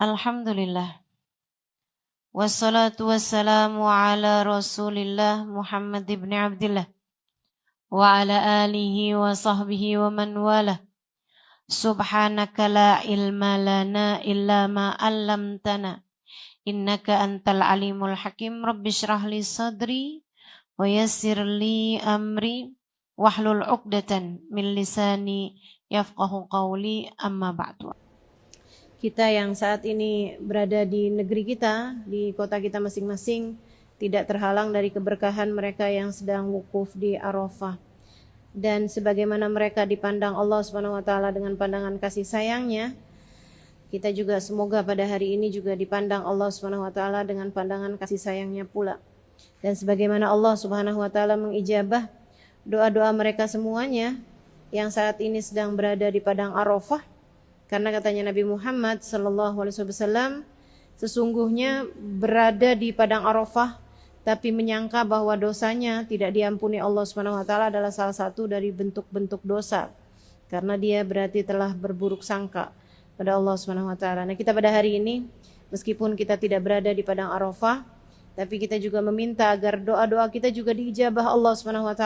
Alhamdulillah. Wassalatu wassalamu ala Rasulillah Muhammad ibn Abdillah wa ala alihi wa sahbihi wa man wala. Subhanaka la ilma lana illa ma 'allamtana innaka antal alimul hakim. Rabbi shrah li sadri wa yassir li amri wahlul 'uqdatan min lisani yafqahu qawli, amma ba'du. Kita yang saat ini berada di negeri kita, di kota kita masing-masing, tidak terhalang dari keberkahan mereka yang sedang wukuf di Arafah. Dan sebagaimana mereka dipandang Allah SWT dengan pandangan kasih sayangnya, kita juga semoga pada hari ini juga dipandang Allah SWT dengan pandangan kasih sayangnya pula. Dan sebagaimana Allah SWT mengijabah doa-doa mereka semuanya yang saat ini sedang berada di padang Arafah, karena katanya Nabi Muhammad SAW, sesungguhnya berada di padang Arafah tapi menyangka bahwa dosanya tidak diampuni Allah SWT adalah salah satu dari bentuk-bentuk dosa, karena dia berarti telah berburuk sangka pada Allah SWT. Nah, kita pada hari ini meskipun kita tidak berada di padang Arafah, tapi kita juga meminta agar doa-doa kita juga diijabah Allah SWT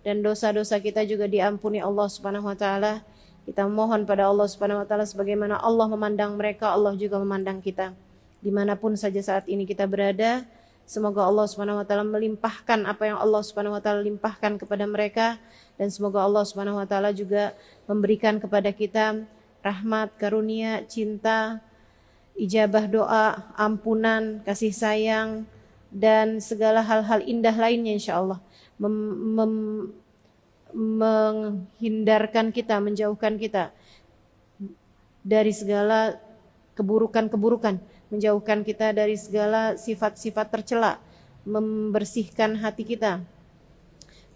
dan dosa-dosa kita juga diampuni Allah SWT. Kita mohon pada Allah Subhanahu wa taala sebagaimana Allah memandang mereka, Allah juga memandang kita. Dimanapun saja saat ini kita berada, semoga Allah Subhanahu wa taala melimpahkan apa yang Allah Subhanahu wa taala limpahkan kepada mereka, dan semoga Allah Subhanahu wa taala juga memberikan kepada kita rahmat, karunia, cinta, ijabah doa, ampunan, kasih sayang, dan segala hal-hal indah lainnya insyaallah. Menghindarkan kita, menjauhkan kita dari segala keburukan-keburukan, menjauhkan kita dari segala sifat-sifat tercela, membersihkan hati kita.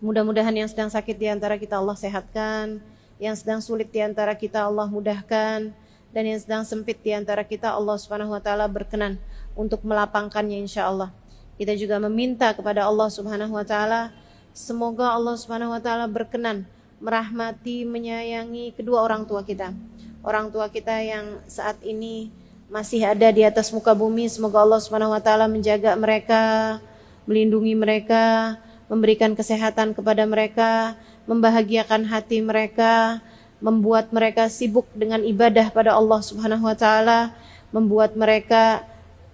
Mudah-mudahan yang sedang sakit di antara kita Allah sehatkan, yang sedang sulit di antara kita Allah mudahkan, dan yang sedang sempit di antara kita Allah Subhanahu wa taala berkenan untuk melapangkannya insyaallah. Kita juga meminta kepada Allah Subhanahu wa taala, semoga Allah Subhanahu wa taala berkenan merahmati, menyayangi kedua orang tua kita. Orang tua kita yang saat ini masih ada di atas muka bumi, semoga Allah Subhanahu wa taala menjaga mereka, melindungi mereka, memberikan kesehatan kepada mereka, membahagiakan hati mereka, membuat mereka sibuk dengan ibadah pada Allah Subhanahu wa taala, membuat mereka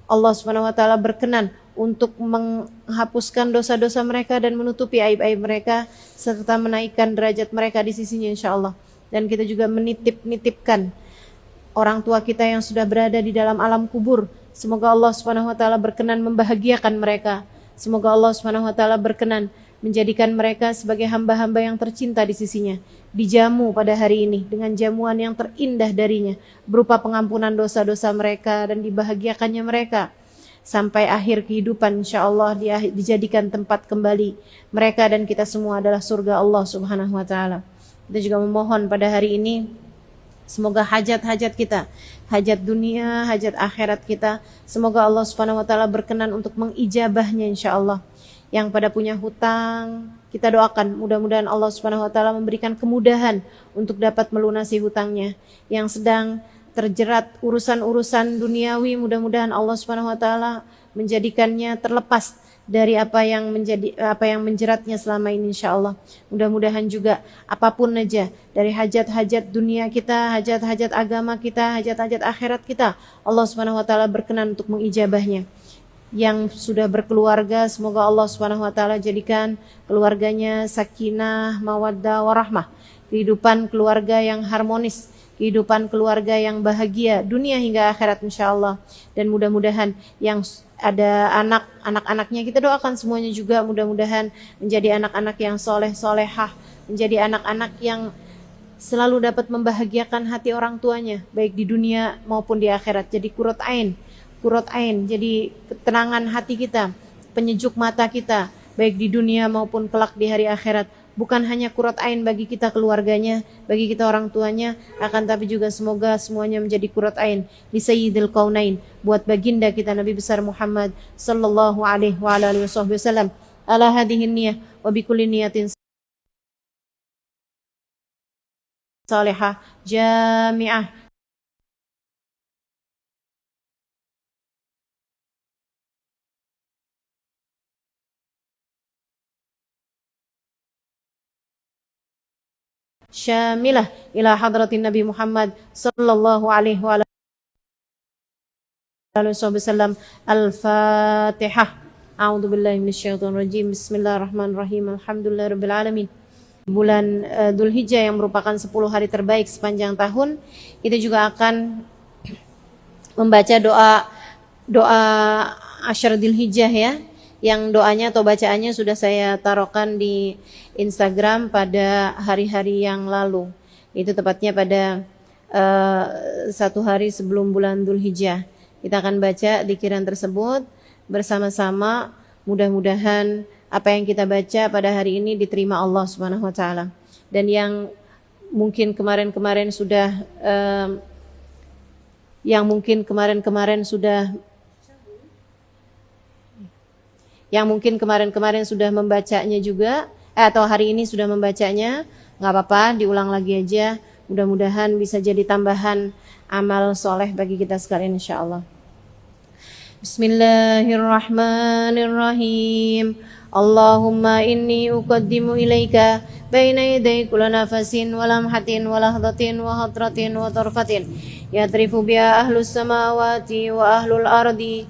Allah Subhanahu wa taala berkenan untuk menghapuskan dosa-dosa mereka dan menutupi aib-aib mereka, serta menaikkan derajat mereka di sisinya insyaallah. Dan kita juga menitipkan orang tua kita yang sudah berada di dalam alam kubur, semoga Allah Subhanahu wa taala berkenan membahagiakan mereka. Semoga Allah Subhanahu wa taala berkenan menjadikan mereka sebagai hamba-hamba yang tercinta di sisinya, dijamu pada hari ini dengan jamuan yang terindah darinya, berupa pengampunan dosa-dosa mereka dan dibahagiakannya mereka sampai akhir kehidupan insyaallah. Dijadikan tempat kembali mereka dan kita semua adalah surga Allah Subhanahu wa taala. Kita juga memohon pada hari ini semoga hajat-hajat kita, hajat dunia, hajat akhirat kita, semoga Allah Subhanahu wa taala berkenan untuk mengijabahnya insyaallah. Yang pada punya hutang, kita doakan mudah-mudahan Allah Subhanahu wa taala memberikan kemudahan untuk dapat melunasi hutangnya. Yang sedang terjerat urusan-urusan duniawi, mudah-mudahan Allah Subhanahu wa taala menjadikannya terlepas dari apa yang menjeratnya selama ini insyaallah. Mudah-mudahan juga apapun aja dari hajat-hajat dunia kita, hajat-hajat agama kita, hajat-hajat akhirat kita, Allah Subhanahu wa taala berkenan untuk mengijabahnya. Yang sudah berkeluarga, semoga Allah Subhanahu wa taala jadikan keluarganya sakinah, mawaddah, warahmah, kehidupan keluarga yang harmonis, kehidupan keluarga yang bahagia dunia hingga akhirat insyaallah. Dan mudah-mudahan yang ada anak-anaknya, kita doakan semuanya juga mudah-mudahan menjadi anak-anak yang soleh-solehah, menjadi anak-anak yang selalu dapat membahagiakan hati orang tuanya baik di dunia maupun di akhirat. Jadi qurrat ain, jadi ketenangan hati kita, penyejuk mata kita baik di dunia maupun kelak di hari akhirat. Bukan hanya qurrat ain bagi kita keluarganya, bagi kita orang tuanya, akan tapi juga semoga semuanya menjadi qurrat ain li sayyidil qaunain, buat baginda kita Nabi besar Muhammad sallallahu alaihi wa alihi wasallam. Ala hadhihi niyyah wa bi kulli niyatin salihah jami'ah syamilah ila hadratin Nabi Muhammad sallallahu alaihi wa wasallam. Al-Fatihah. A'udzu billahi minasyaitonir rajim. Bismillahirrahmanirrahim. Alhamdulillahirabbil alamin. Bulan Dzulhijjah yang merupakan 10 hari terbaik sepanjang tahun, kita juga akan membaca doa Asyar Dzulhijjah ya, yang doanya atau bacaannya sudah saya taruhkan di Instagram pada hari-hari yang lalu. Itu tepatnya pada 1 hari sebelum bulan Dzulhijjah. Kita akan baca dzikiran tersebut bersama-sama. Mudah-mudahan apa yang kita baca pada hari ini diterima Allah Subhanahu wa taala. Dan yang mungkin kemarin-kemarin sudah membacanya juga, atau hari ini sudah membacanya, nggak apa-apa, diulang lagi aja. Mudah-mudahan bisa jadi tambahan amal soleh bagi kita sekalian insyaallah. Bismillahirrahmanirrahim. Allahumma inni uqaddimu ilaika baina yaday kulli nafasin wa lamhatin wa lahdatin wa hadratin wa tarfatin yatrifu biha ahlus samawati wa ahlul ardi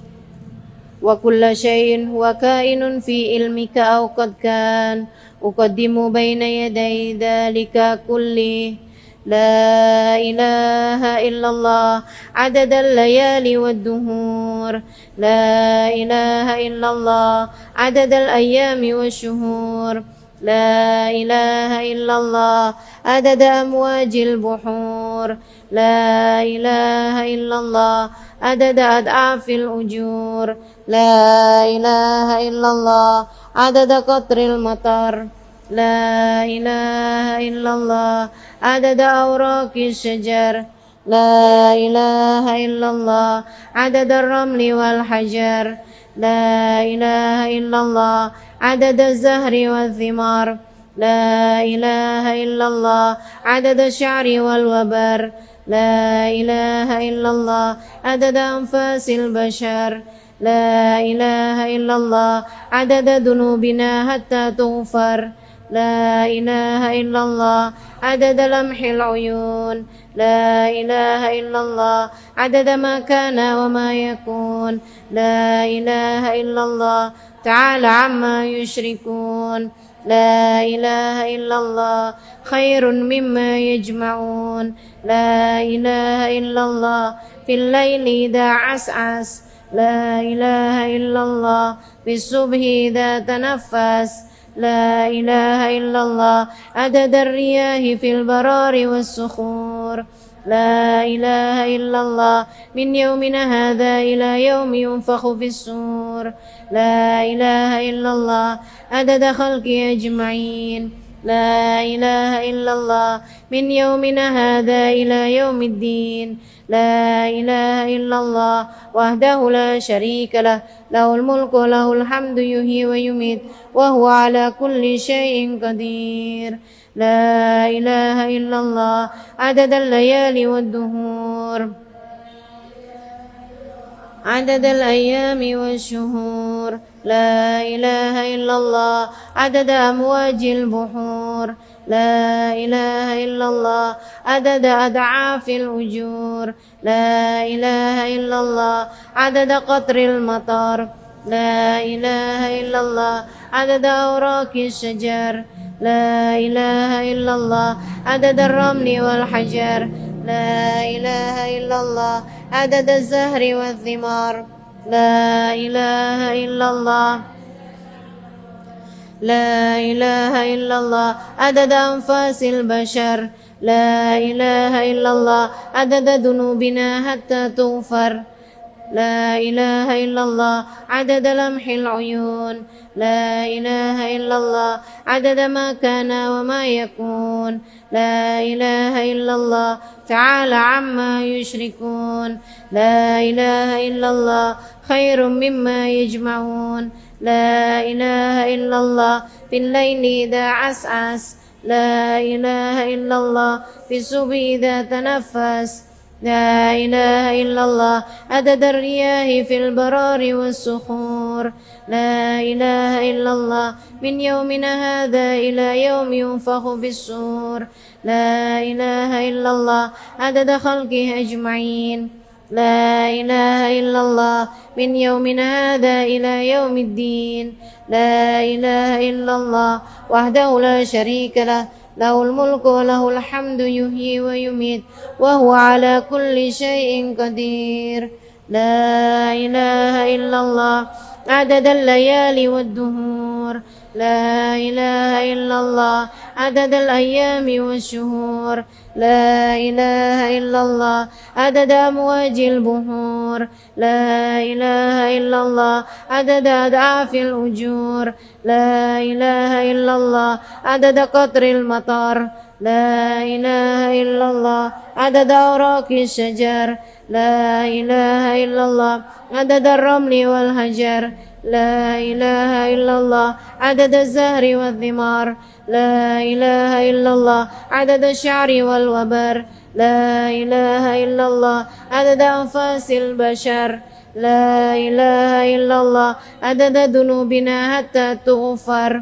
wa kulla syai'in huwa kainun fi ilmika aw qad kan uqaddimu baina yaday dhalika kulli la ilaha illallah adadal layali wad duhur la ilaha illallah adadal ayami wasyuhur la ilaha illallah adada amwajil buhur la ilaha illallah adada ad'afil ujur la ilaha illallah adada qatril matar la ilaha illallah adada awraqis syajar la ilaha illallah adada ramli wal hajar la ilaha illallah adada zahri wal thimar la ilaha illallah adada sya'ri wal wabar la ilaha illallah adada anfasil bashar la ilaha illallah adada dunubina hatta tughfar la ilaha illallah adada lamhil uyun la ilaha illallah adada ma kana wa ma yakun la ilaha illallah ta'ala amma yushrikun la ilaha illallah khairun mimma yajma'un la ilaha illallah fil laili idha as'as la ilaha illallah fis subhi idha tanaffas لا إله إلا الله عدد الرياح في البرار والصخور لا إله إلا الله من يومنا هذا إلى يوم ينفخ في الصور لا إله إلا الله عدد خلقه أجمعين لا إله إلا الله من يومنا هذا إلى يوم الدين لا إله إلا الله وحده لا شريك له له الملك وله الحمد يحيي ويميت وهو على كل شيء قدير لا إله إلا الله عدد الليالي والدهور عدد الأيام والشهور لا إله إلا الله عدد أمواج البحور لا إله إلا الله عدد أضعاف الأجور لا إله إلا الله عدد قطر المطر لا إله إلا الله عدد أوراق الشجر لا إله إلا الله عدد الرمل والحجر لا إله إلا الله عدد الزهر والثمار لا إله إلا الله لا إله إلا الله عدد أنفاس البشر لا إله إلا الله عدد ذنوبنا حتى تغفر لا إله إلا الله عدد لمح العيون لا إله إلا الله عدد ما كان وما يكون لا إله إلا الله تعالى عما يشركون لا إله إلا الله خير مما يجمعون لا إله إلا الله في الليل إذا عسعس لا إله إلا الله في الصبح إذا تنفس لا إله إلا الله عدد الرياح في البرار والصخور لا إله إلا الله من يومنا هذا إلى يوم ينفخ في الصور لا إله إلا الله عدد خلقه أجمعين لا إله إلا الله من يومنا هذا إلى يوم الدين لا إله إلا الله وحده لا شريك له له الملك وله الحمد يحيي ويميت وهو على كل شيء قدير لا إله إلا الله عدد الليالي والدهور لا إله إلا الله عدد الأيام والشهور لا إله إلا الله عدد أمواج البحور لا إله إلا الله عدد أضعاف الأجور لا إله إلا الله عدد قطر المطر لا إله إلا الله عدد أوراق الشجر لا إله إلا الله عدد الرمل والحجر لا إله إلا الله عدد الزهر والثمار لا إله إلا الله عدد الشعر والوبر لا إله إلا الله عدد أنفاس البشر لا إله إلا الله عدد ذنوبنا حتى تغفر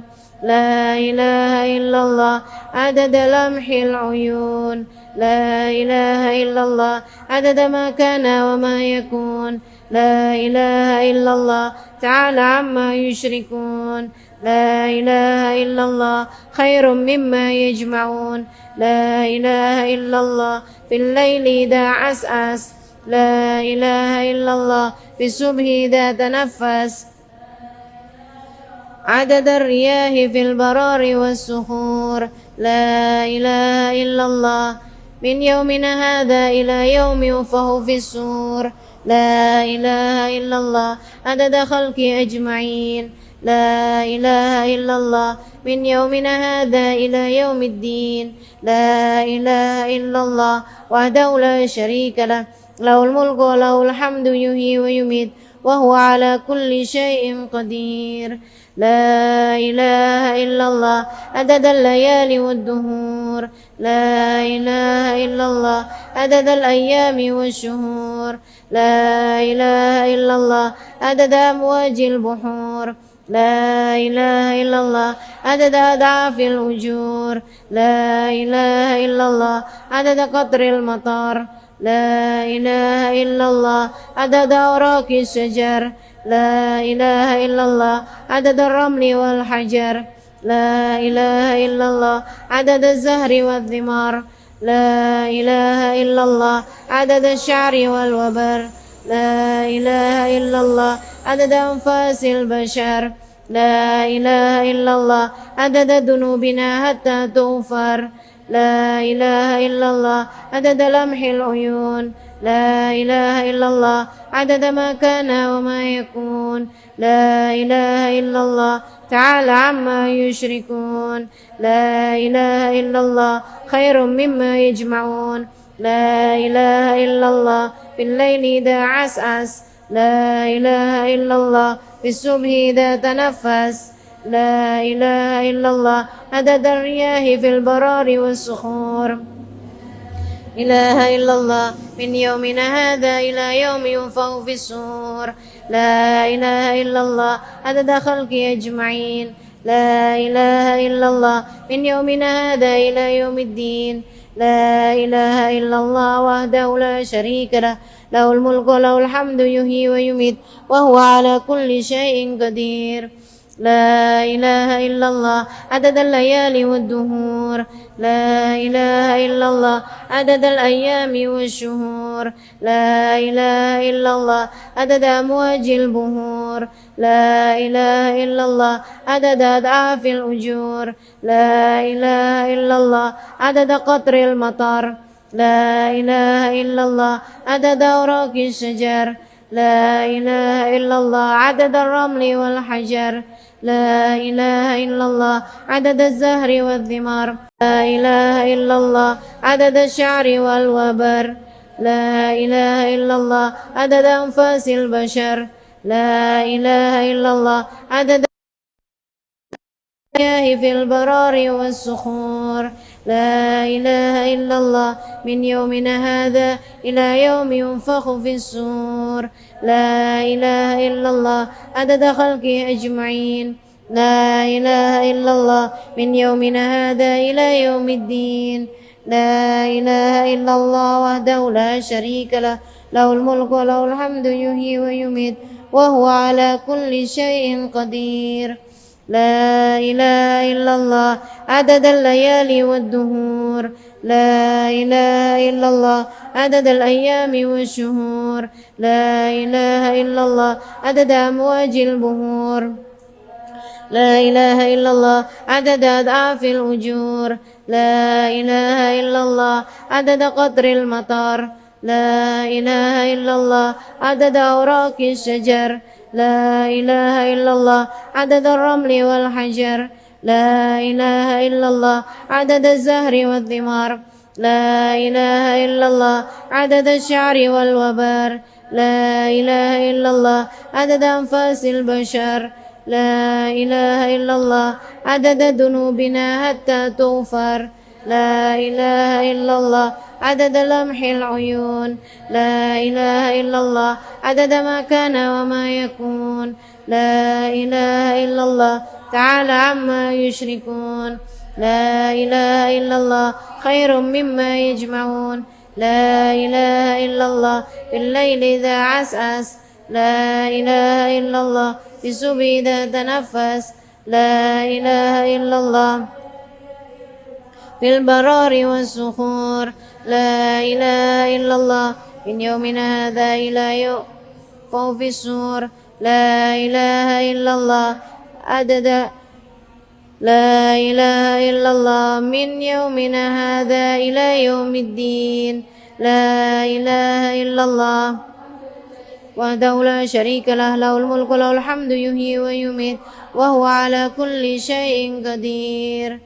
لا إله إلا الله عدد لمح العيون لا إله إلا الله عدد ما كان وما يكون لا إله إلا الله تعالى عما يشركون لا إله إلا الله خير مما يجمعون لا إله إلا الله في الليل إذا عسعس لا إله إلا الله في الصبح إذا تنفس عدد الرياح في البرار والصخور لا إله إلا الله من يومنا هذا إلى يوم ينفخ في الصور لا إله إلا الله عدد خلق أجمعين لا إله إلا الله من يومنا هذا إلى يوم الدين لا إله إلا الله وحده لا شريك له له الملك وله الحمد يحيي ويميت وهو على كل شيء قدير لا إله إلا الله عدد الليالي والدهور لا إله إلا الله عدد الأيام والشهور لا إله إلا الله عدد أمواج البحور لا إله إلا الله عدد أضعاف الأجور لا إله إلا الله عدد قطر المطر لا إله إلا الله عدد أوراق الشجر لا إله إلا الله عدد الرمل والحجر لا إله إلا الله عدد الزهر والثمار لا إله إلا الله عدد الشعر والوبر لا إله إلا الله عدد أنفاس البشر لا إله إلا الله عدد ذنوبنا حتى تغفر لا إله إلا الله عدد لمح العيون لا إله إلا الله عدد ما كان وما يكون لا إله إلا الله تعالى عما يشركون لا إله إلا الله خير مما يجمعون لا إله إلا الله في الليل إذا عسعس لا إله إلا الله في الصبح إذا تنفس لا إله إلا الله عدد الرياح في البرار والصخور إله إلا الله من يومنا هذا إلى يوم ينفخ في الصور لا إله إلا الله عدد خلق أجمعين لا إله إلا الله من يومنا هذا إلى يوم الدين لا إله إلا الله وحده لا شريك له له الملك وله الحمد يحيي ويميت وهو على كل شيء قدير لا إله إلا الله عدد الليالي والدهور لا إله إلا الله عدد الأيام والشهور لا إله إلا الله عدد أمواج البحور لا إله إلا الله عدد أضعاف الأجور لا إله إلا الله عدد قطر المطر لا إله إلا الله عدد أوراق الشجر لا إله إلا الله عدد الرمل والحجر لا إله إلا الله عدد الزهر والثمار لا إله إلا الله عدد الشعر والوبر لا إله إلا الله عدد أنفاس البشر لا إله إلا الله عدد في البرار والصخور لا إله إلا الله من يومنا هذا إلى يوم ينفخ في الصور لا إله إلا الله عدد خلقه أجمعين لا إله إلا الله من يومنا هذا إلى يوم الدين لا إله إلا الله وحده لا شريك له له الملك وله الحمد يحيي ويميت وهو على كل شيء قدير لا إله إلا الله عدد الليالي والدهور لا إله إلا الله عدد الأيام والشهور لا إله إلا الله عدد أمواج البحور لا إله إلا الله عدد أضعاف الأجور لا إله إلا الله عدد قطر المطر لا إله إلا الله عدد أوراق الشجر لا إله إلا الله عدد الرمل والحجر لا إله إلا الله عدد الزهر والثمار لا إله إلا الله عدد الشعر والوبر لا إله إلا الله عدد أنفاس البشر لا إله إلا الله عدد ذنوبنا حتى تغفر لا إله إلا الله عدد لمح العيون لا إله إلا الله عدد ما كان وما يكون لا إله إلا الله تعالى عما يشركون لا إله إلا الله خير مما يجمعون لا إله إلا الله في الليل إذا عسعس لا إله إلا الله في الصبح إذا تنفس لا إله إلا الله في البرار والصخور لا إله إلا الله من يومنا هذا إلى يوم فوق في السور لا إله إلا الله عدد لا إله إلا الله من يومنا هذا إلى يوم الدين لا إله إلا الله وحده لا شريك له له الملك وله الحمد يحيي ويميت وهو على كل شيء قدير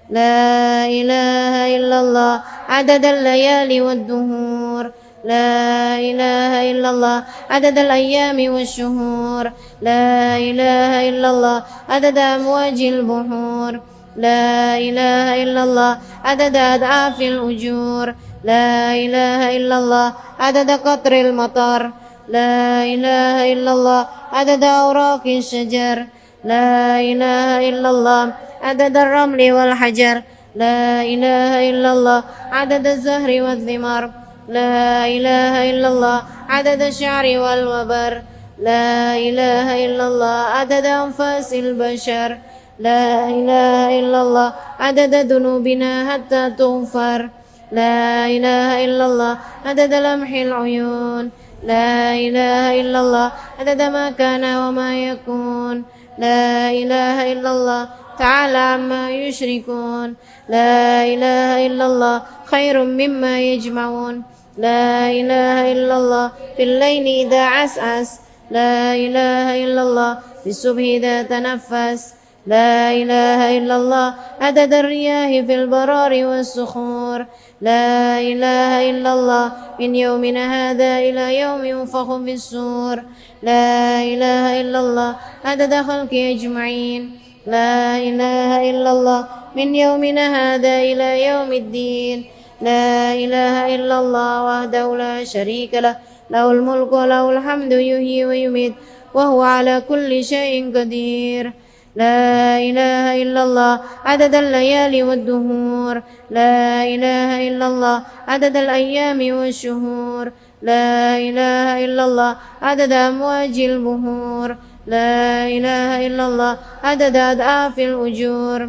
لا إله إلا الله عدد الليالي والدهور لا إله إلا الله عدد الأيام والشهور لا إله إلا الله عدد أمواج البحور لا إله إلا الله عدد أضعاف الأجور لا إله إلا الله عدد قطر المطر لا إله إلا الله عدد أوراق الشجر لا إله إلا الله عدد الرمل والحجر لا إله إلا الله عدد الزهر والثمار لا إله إلا الله عدد الشعر والوبر لا إله إلا الله عدد أنفاس البشر لا إله إلا الله عدد ذنوبنا حتى تغفر لا إله إلا الله عدد لمح العيون لا إله إلا الله عدد ما كان وما يكون لا إله إلا الله تعالى عما يشركون لا إله إلا الله خير مما يجمعون لا إله إلا الله في الليل إذا عسعس لا إله إلا الله في الصبح إذا تنفس لا إله إلا الله عدد الرياح في البرار والصخور لا إله إلا الله من يومنا هذا إلى يوم ينفخ في الصور لا إله إلا الله عدد خلقه أجمعين لا إله إلا الله من يومنا هذا إلى يوم الدين لا إله إلا الله وحده لا شريك له له الملك وله الحمد يحيي ويميت وهو على كل شيء قدير لا إله إلا الله عدد الليالي والدهور لا إله إلا الله عدد الأيام والشهور لا إله إلا الله عدد أمواج البحور لا إله إلا الله عدد أضعاف الأجور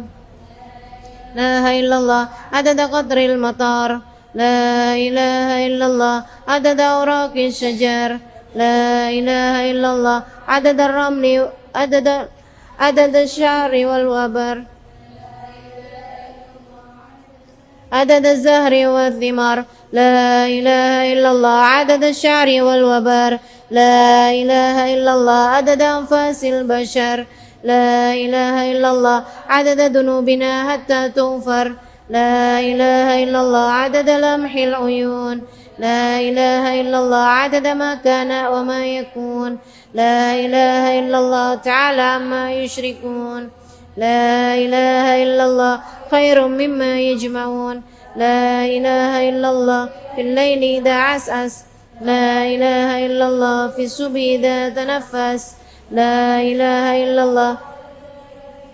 لا إله إلا الله عدد قطر المطر لا إله إلا الله عدد أوراق الشجر لا إله إلا الله عدد الرمل عدد الشعر والوبر عدد الزهر والثمار لا إله إلا الله عدد الشعر والوبر لا إله إلا الله عدد أنفاس البشر لا إله إلا الله عدد ذنوبنا حتى تغفر لا إله إلا الله عدد لمح العيون لا إله إلا الله عدد ما كان وما يكون لا إله إلا الله تعالى عما يشركون لا إله إلا الله خير مما يجمعون لا إله إلا الله في الليل إذا عسعس لا إله إلا الله في الصبح إذا تنفس لا إله إلا الله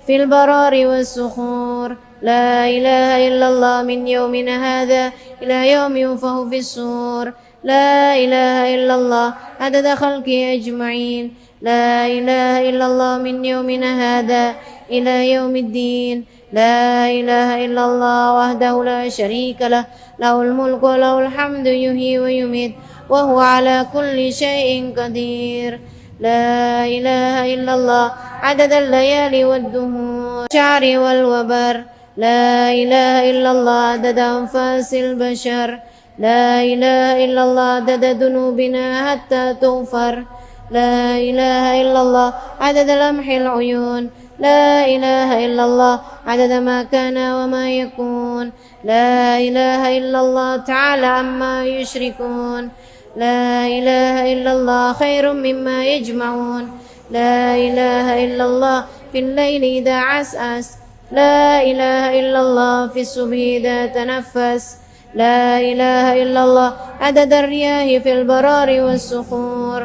في البرار والسخور لا إله إلا الله من يومنا هذا إلى يوم ينفخ في الصور لا إله إلا الله عدد خلقه أجمعين لا إله إلا الله من يومنا هذا إلى يوم الدين لا إله إلا الله وحده لا شريك له له الملك وله الحمد يحيي ويميت وهو على كل شيء قدير لا إله إلا الله عدد الليالي والدهور الشعر والوبر لا إله إلا الله عدد أنفاس البشر لا إله إلا الله عدد ذنوبنا حتى تغفر لا إله إلا الله عدد لمح العيون لا إله إلا الله عدد ما كان وما يكون لا إله إلا الله تعالى عما يشركون لا إله إلا الله خير مما يجمعون لا إله إلا الله في الليل إذا عسعس لا إله إلا الله في الصبح إذا تنفس لا إله إلا الله عدد الرياح في البرار والصخور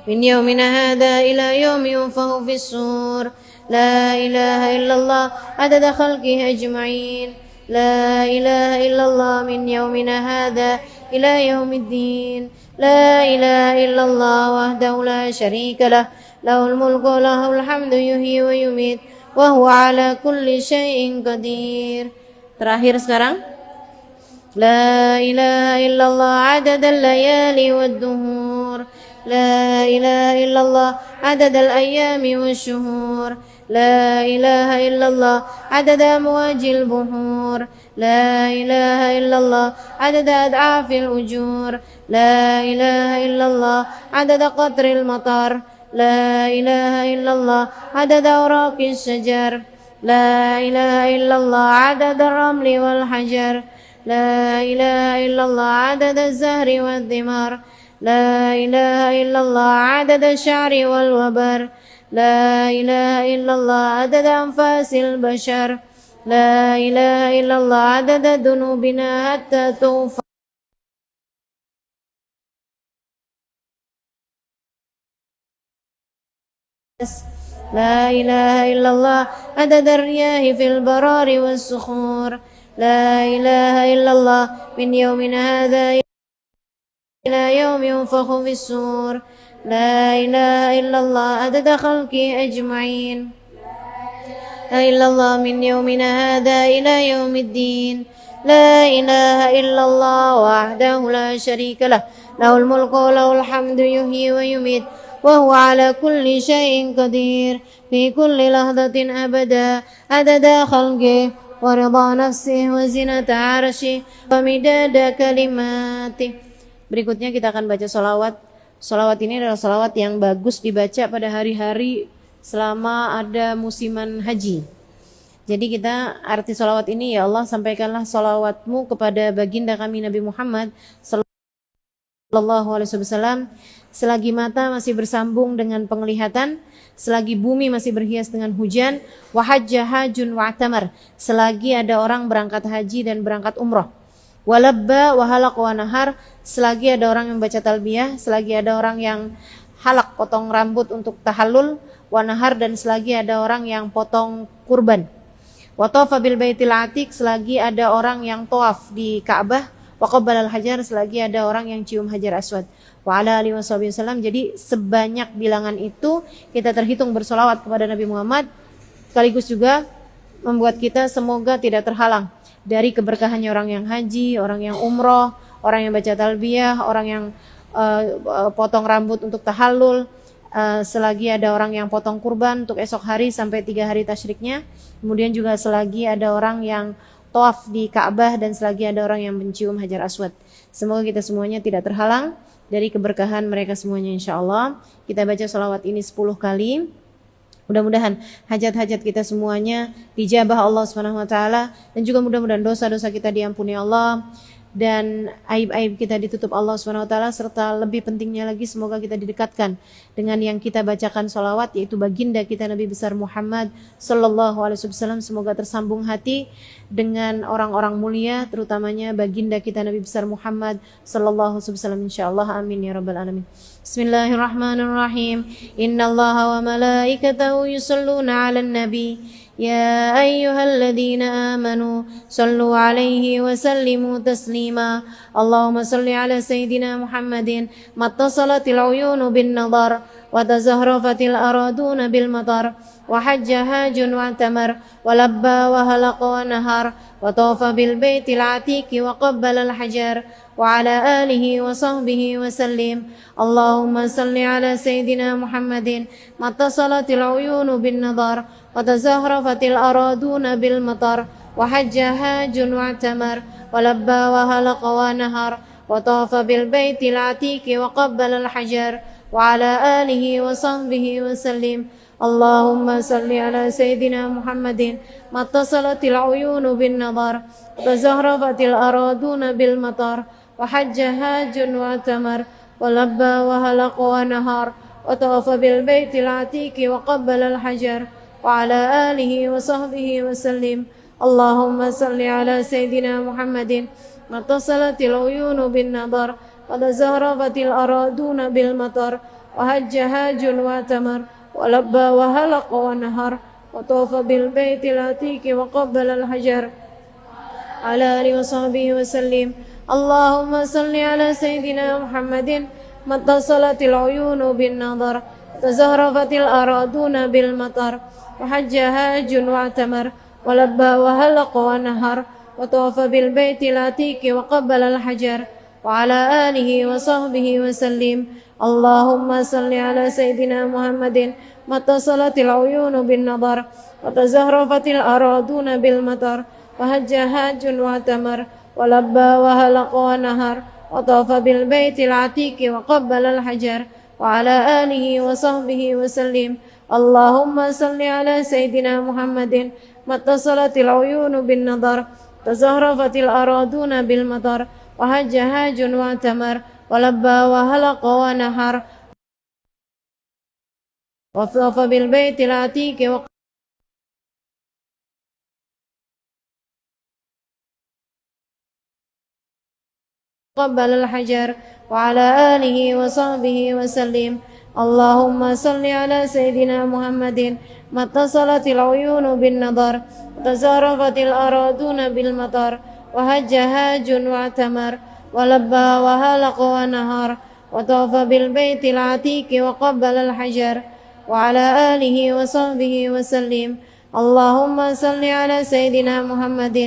من يومنا هذا إلى يوم ينفخ في الصور لا إله إلا الله عدد خلقه أجمعين لا إله إلا الله من يومنا هذا إلى يوم الدين لا إله إلا الله وحده لا شريك له له الملك وله الحمد يحيي ويميت وهو على كل شيء قدير. Terakhir sekarang لا إله إلا الله عدد الليالي والدهور لا إله إلا الله عدد الأيام والشهور لا إله إلا الله عدد أمواج البحور لا إله إلا الله عدد أضعاف الأجور لا إله إلا الله عدد قطر المطر لا إله إلا الله عدد أوراق الشجر لا إله إلا الله عدد الرمل والحجر لا إله إلا الله عدد الزهر والثمار لا إله إلا الله عدد الشعر والوبر لا إله إلا الله عدد أنفاس البشر لا إله إلا الله عدد ذنوبنا حتى تغفر لا إله إلا الله عدد الرياح في البرار والصخور لا إله إلا الله من يومنا هذا إلى يوم ينفخ في الصور لا إله إلا الله عدد خلقه أجمعين لا إله إلا الله من يومنا هذا إلى يوم الدين لا إله إلا الله وحده لا شريك له له الملك وله الحمد يحيي ويميت وهو على كل شيء قدير في كل لحظة أبدا عدد خلقه ورضا نفسه وزنة عرشه ومداد كلماته. Berikutnya kita akan baca sholawat. Sholawat ini adalah sholawat yang bagus dibaca pada hari-hari selama ada musiman haji. Jadi kita arti sholawat ini, ya Allah sampaikanlah sholawatmu kepada baginda kami Nabi Muhammad sallallahu alaihi wasallam selagi mata masih bersambung dengan penglihatan, selagi bumi masih berhias dengan hujan, wa hajja hajun wa atamar, selagi ada orang berangkat haji dan berangkat umroh, walabba wa halaq wa nahar, selagi ada orang yang baca talbiyah, selagi ada orang yang halak potong rambut untuk tahallul, wa nahar, dan selagi ada orang yang potong kurban, wa tawafa bil baitil atiq, selagi ada orang yang tawaf di Ka'bah, wa qabbala al hajar, selagi ada orang yang cium hajar aswad, wa ala alihi wasallam. Jadi sebanyak bilangan itu kita terhitung bersolawat kepada Nabi Muhammad, sekaligus juga membuat kita semoga tidak terhalang dari keberkahannya orang yang haji, orang yang umroh, orang yang baca talbiyah, orang yang potong rambut untuk tahallul, selagi ada orang yang potong kurban untuk esok hari sampai 3 hari tasyriknya, kemudian juga selagi ada orang yang tawaf di Ka'bah, dan selagi ada orang yang mencium hajar aswad. Semoga kita semuanya tidak terhalang dari keberkahan mereka semuanya, insyaallah. Kita baca sholawat ini 10 kali. Mudah-mudahan hajat-hajat kita semuanya dijabah Allah Subhanahu wa taala, dan juga mudah-mudahan dosa-dosa kita diampuni Allah, dan aib-aib kita ditutup Allah Subhanahu wa taala, serta lebih pentingnya lagi semoga kita didekatkan dengan yang kita bacakan sholawat, yaitu baginda kita Nabi besar Muhammad sallallahu alaihi wasallam. Semoga tersambung hati dengan orang-orang mulia, terutamanya baginda kita Nabi besar Muhammad sallallahu alaihi wasallam, insyaallah. Amin ya rabbal alamin. Bismillahirrahmanirrahim. Innallaha wa malaikatahu yusholluna 'alan nabi. يا أيها الذين آمنوا صلوا عليه وسلموا تسليما. اللهم صل على سيدنا محمد ما اتصلت العيون بالنظر وتزهرفت الأراضون بالمطر وحج هاج واعتمر ولبى وهلق ونهر وطاف بالبيت العتيق وقبل الحجر وعلى آله وصحبه وسلم. اللهم صل على سيدنا محمد ما اتصلت العيون بالنظر وتزهرفت الأراضون بالمطر وحج هاج واعتمر ولبى وهلق ونهر وطاف بالبيت العتيق وقبل الحجر وعلى آله وصحبه وسلم. اللهم صل على سيدنا محمد ما اتصلت العيون بالنظر وتزهرفت الأراضون بالمطر وحج هاج واعتمر ولبى وهلق ونهر وطاف بالبيت العتيق وقبل الحجر وعلى آله وصحبه وسلم. اللهم صل على سيدنا محمد ما اتصلت العيون بالنظر وتزهرفت الأراضون بالمطر وحج هاج واعتمر ولبى وهلق ونهر وطاف بالبيت العتيق وقبل الحجر على آله وصحبه وسلم. اللهم صل على سيدنا محمد ما اتصلت العيون بالنظر وتزهرفت الأراضون بالمطر وحج هاج واعتمر ولبى وهلق ونهر وطاف بالبيت العتيق وقبل الحجر وعلى آله وصحبه وسلم. اللهم صل على سيدنا محمد ما اتصلت العيون بالنظر وتزهرفت الأراضون بالمطر وحج هاج واعتمر ولبى وهلق ونهر وطاف بالبيت العتيق وقبل الحجر وعلى آله وصحبه وسلم. اللهم صل على سيدنا محمد ما اتصلت العيون بالنظر تزهرفت الأراضون بالمطر وحج هاج واعتمر ولبى وهلق ونهر وطاف بالبيت العتيق وقبل الحجر وعلى آله وصحبه وسلم. اللهم صل على سيدنا محمد ما اتصلت العيون بالنظر وتزهرفت الأراضون بالمطر وحج هاج واعتمر ولبى وهلق ونهر وطاف بالبيت العتيق وقبل الحجر وعلى آله وصحبه وسلم. اللهم صل على سيدنا محمد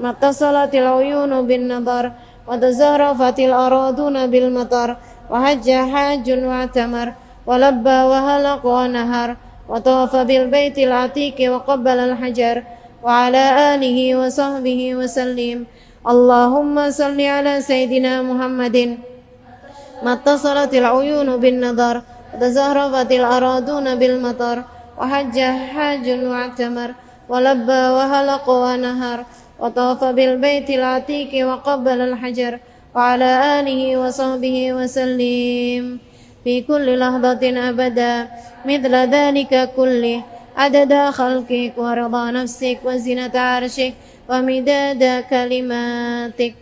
ما اتصلت العيون بالنظر وتزهرفت الأراضون بالمطر وحج حاج واعتمر ولبى وهلق ونهر وطاف بالبيت العتيق وقبل الحجر وعلى آله وصحبه وسلم. اللهم صل على سيدنا محمد ما اتصلت العيون بالنظر وتزهرفت الأراضون بالمطر وحج حاج واعتمر ولبى وهلق ونهر وطاف بالبيت العتيق وقبل الحجر وعلى آله وصحبه وسلم. في كل لحظة أبدا مثل ذلك كله عدد خلقك ورضا نفسك وزنة عرشك ومداد كلماتك.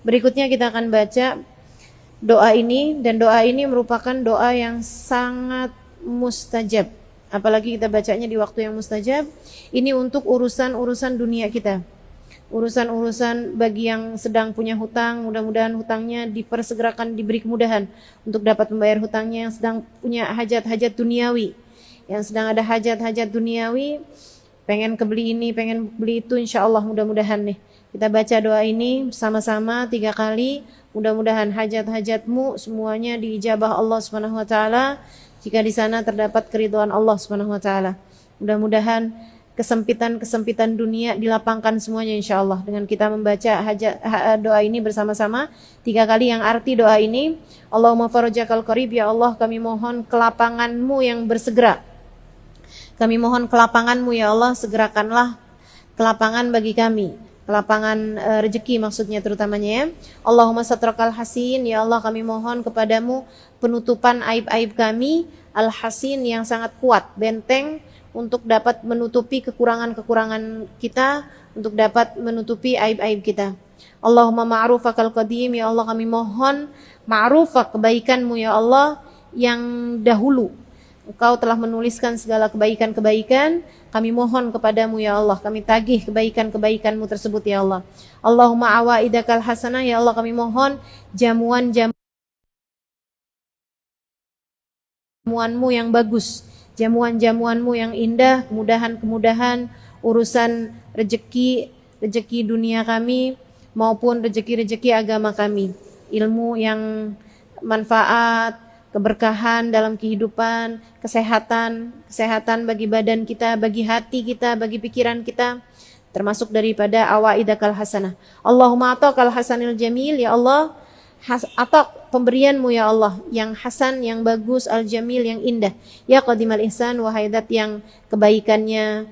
Berikutnya kita akan baca doa ini, dan doa ini merupakan doa yang sangat mustajab. Apalagi kita bacanya di waktu yang mustajab. Ini untuk urusan-urusan dunia kita. Urusan-urusan bagi yang sedang punya hutang, mudah-mudahan hutangnya dipersegerakan, diberi kemudahan untuk dapat membayar hutangnya. Yang sedang punya hajat-hajat duniawi, yang sedang ada hajat-hajat duniawi, pengen kebeli ini, pengen beli itu, insya Allah mudah-mudahan nih. Kita baca doa ini sama-sama 3 kali. Mudah-mudahan hajat-hajatmu semuanya diijabah Allah Subhanahu wa taala. Jika di sana terdapat keridhaan Allah Subhanahu wa taala. Mudah-mudahan kesempitan-kesempitan dunia dilapangkan semuanya insyaallah dengan kita membaca doa ini bersama-sama 3 kali. Yang arti doa ini, Allahumma farajakal qarib, ya Allah kami mohon kelapanganmu yang bersegera. Kami mohon kelapanganmu ya Allah, segerakanlah kelapangan bagi kami. Kelapangan rezeki maksudnya terutamanya ya. Allahumma satrakal hasin, ya Allah kami mohon kepadamu penutupan aib-aib kami Al-Hasin yang sangat kuat, benteng untuk dapat menutupi kekurangan-kekurangan kita, untuk dapat menutupi aib-aib kita. Allahumma ma'rufakal qadim, ya Allah kami mohon ma'rufak kebaikan-Mu ya Allah yang dahulu. Engkau telah menuliskan segala kebaikan-kebaikan, kami mohon kepadamu ya Allah, kami tagih kebaikan-kebaikan-Mu tersebut ya Allah. Allahumma awaidakal hasanah, ya Allah kami mohon jamuan-Mu yang bagus, jamuan-jamuan-Mu yang indah, kemudahan-kemudahan, urusan rezeki dunia kami maupun rezeki agama kami, ilmu yang manfaat, keberkahan dalam kehidupan, kesehatan bagi badan kita, bagi hati kita, bagi pikiran kita, termasuk daripada awaidakal hasanah. Allahumma ataqal hasanil jamil, ya Allah, atak pemberianmu ya Allah yang hasan, yang bagus, al-jamil, yang indah. Ya qadimal ihsan, wahai zat yang kebaikannya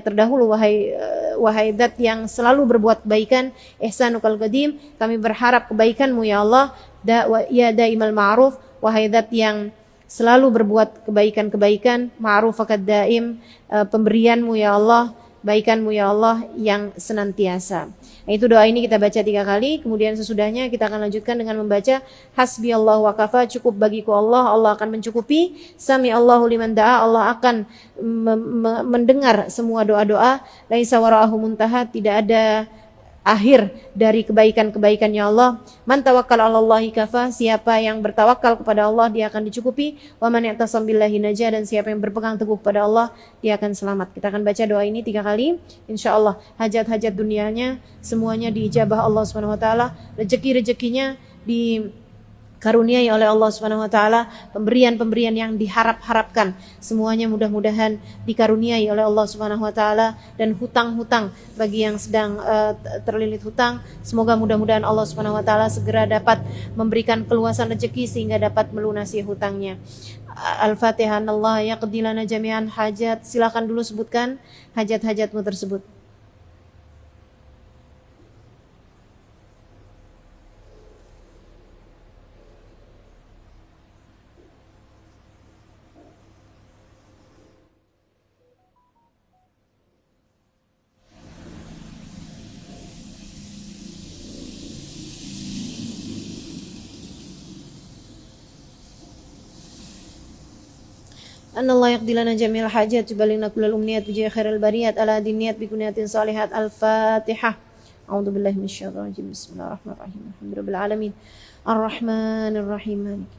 terdahulu, wahai zat yang selalu berbuat kebaikan, ihsanukal qadim, kami berharap kebaikanmu ya Allah, ya daimal ma'ruf, wahai zat yang selalu berbuat kebaikan-kebaikan, ma'rufakad daim, pemberianmu ya Allah, baikanmu ya Allah yang senantiasa. Nah, itu doa ini kita baca 3 kali, kemudian sesudahnya kita akan lanjutkan dengan membaca hasbiyallahu wa kafa, cukup bagiku Allah, Allah akan mencukupi, sami Allahu liman da'a, Allah akan mendengar semua doa-doa, laisa wara'ahu muntaha, tidak ada akhir dari kebaikan-kebaikannya Allah. Man tawakkal 'alallahi kafa, siapa yang bertawakal kepada Allah dia akan dicukupi. Wa man i'tasam billahi najah, dan siapa yang berpegang teguh kepada Allah dia akan selamat. Kita akan baca doa ini 3 kali. Insyaallah hajat-hajat dunianya semuanya diijabah Allah Subhanahu wa taala, rezeki-rezekinya dikaruniai oleh Allah Subhanahu wa taala, pemberian-pemberian yang diharap-harapkan semuanya mudah-mudahan dikaruniai oleh Allah Subhanahu wa taala, dan hutang-hutang bagi yang sedang terlilit hutang, semoga mudah-mudahan Allah Subhanahu wa taala segera dapat memberikan keluasan rezeki sehingga dapat melunasi hutangnya. Al-Fatihah. Allah yaqdi lana jami'an hajat. Silakan dulu sebutkan hajat-hajatmu tersebut. أن الله يقضي لنا جميع الحاجات ويبلغنا كل الأمنيات بجاه خير البريات على دينيات بكنيات صالحات. الفاتحة. أعوذ بالله من الشيطان الرجيم. بسم الله الرحمن الرحيم. الحمد لله رب العالمين الرحمن الرحيم مالك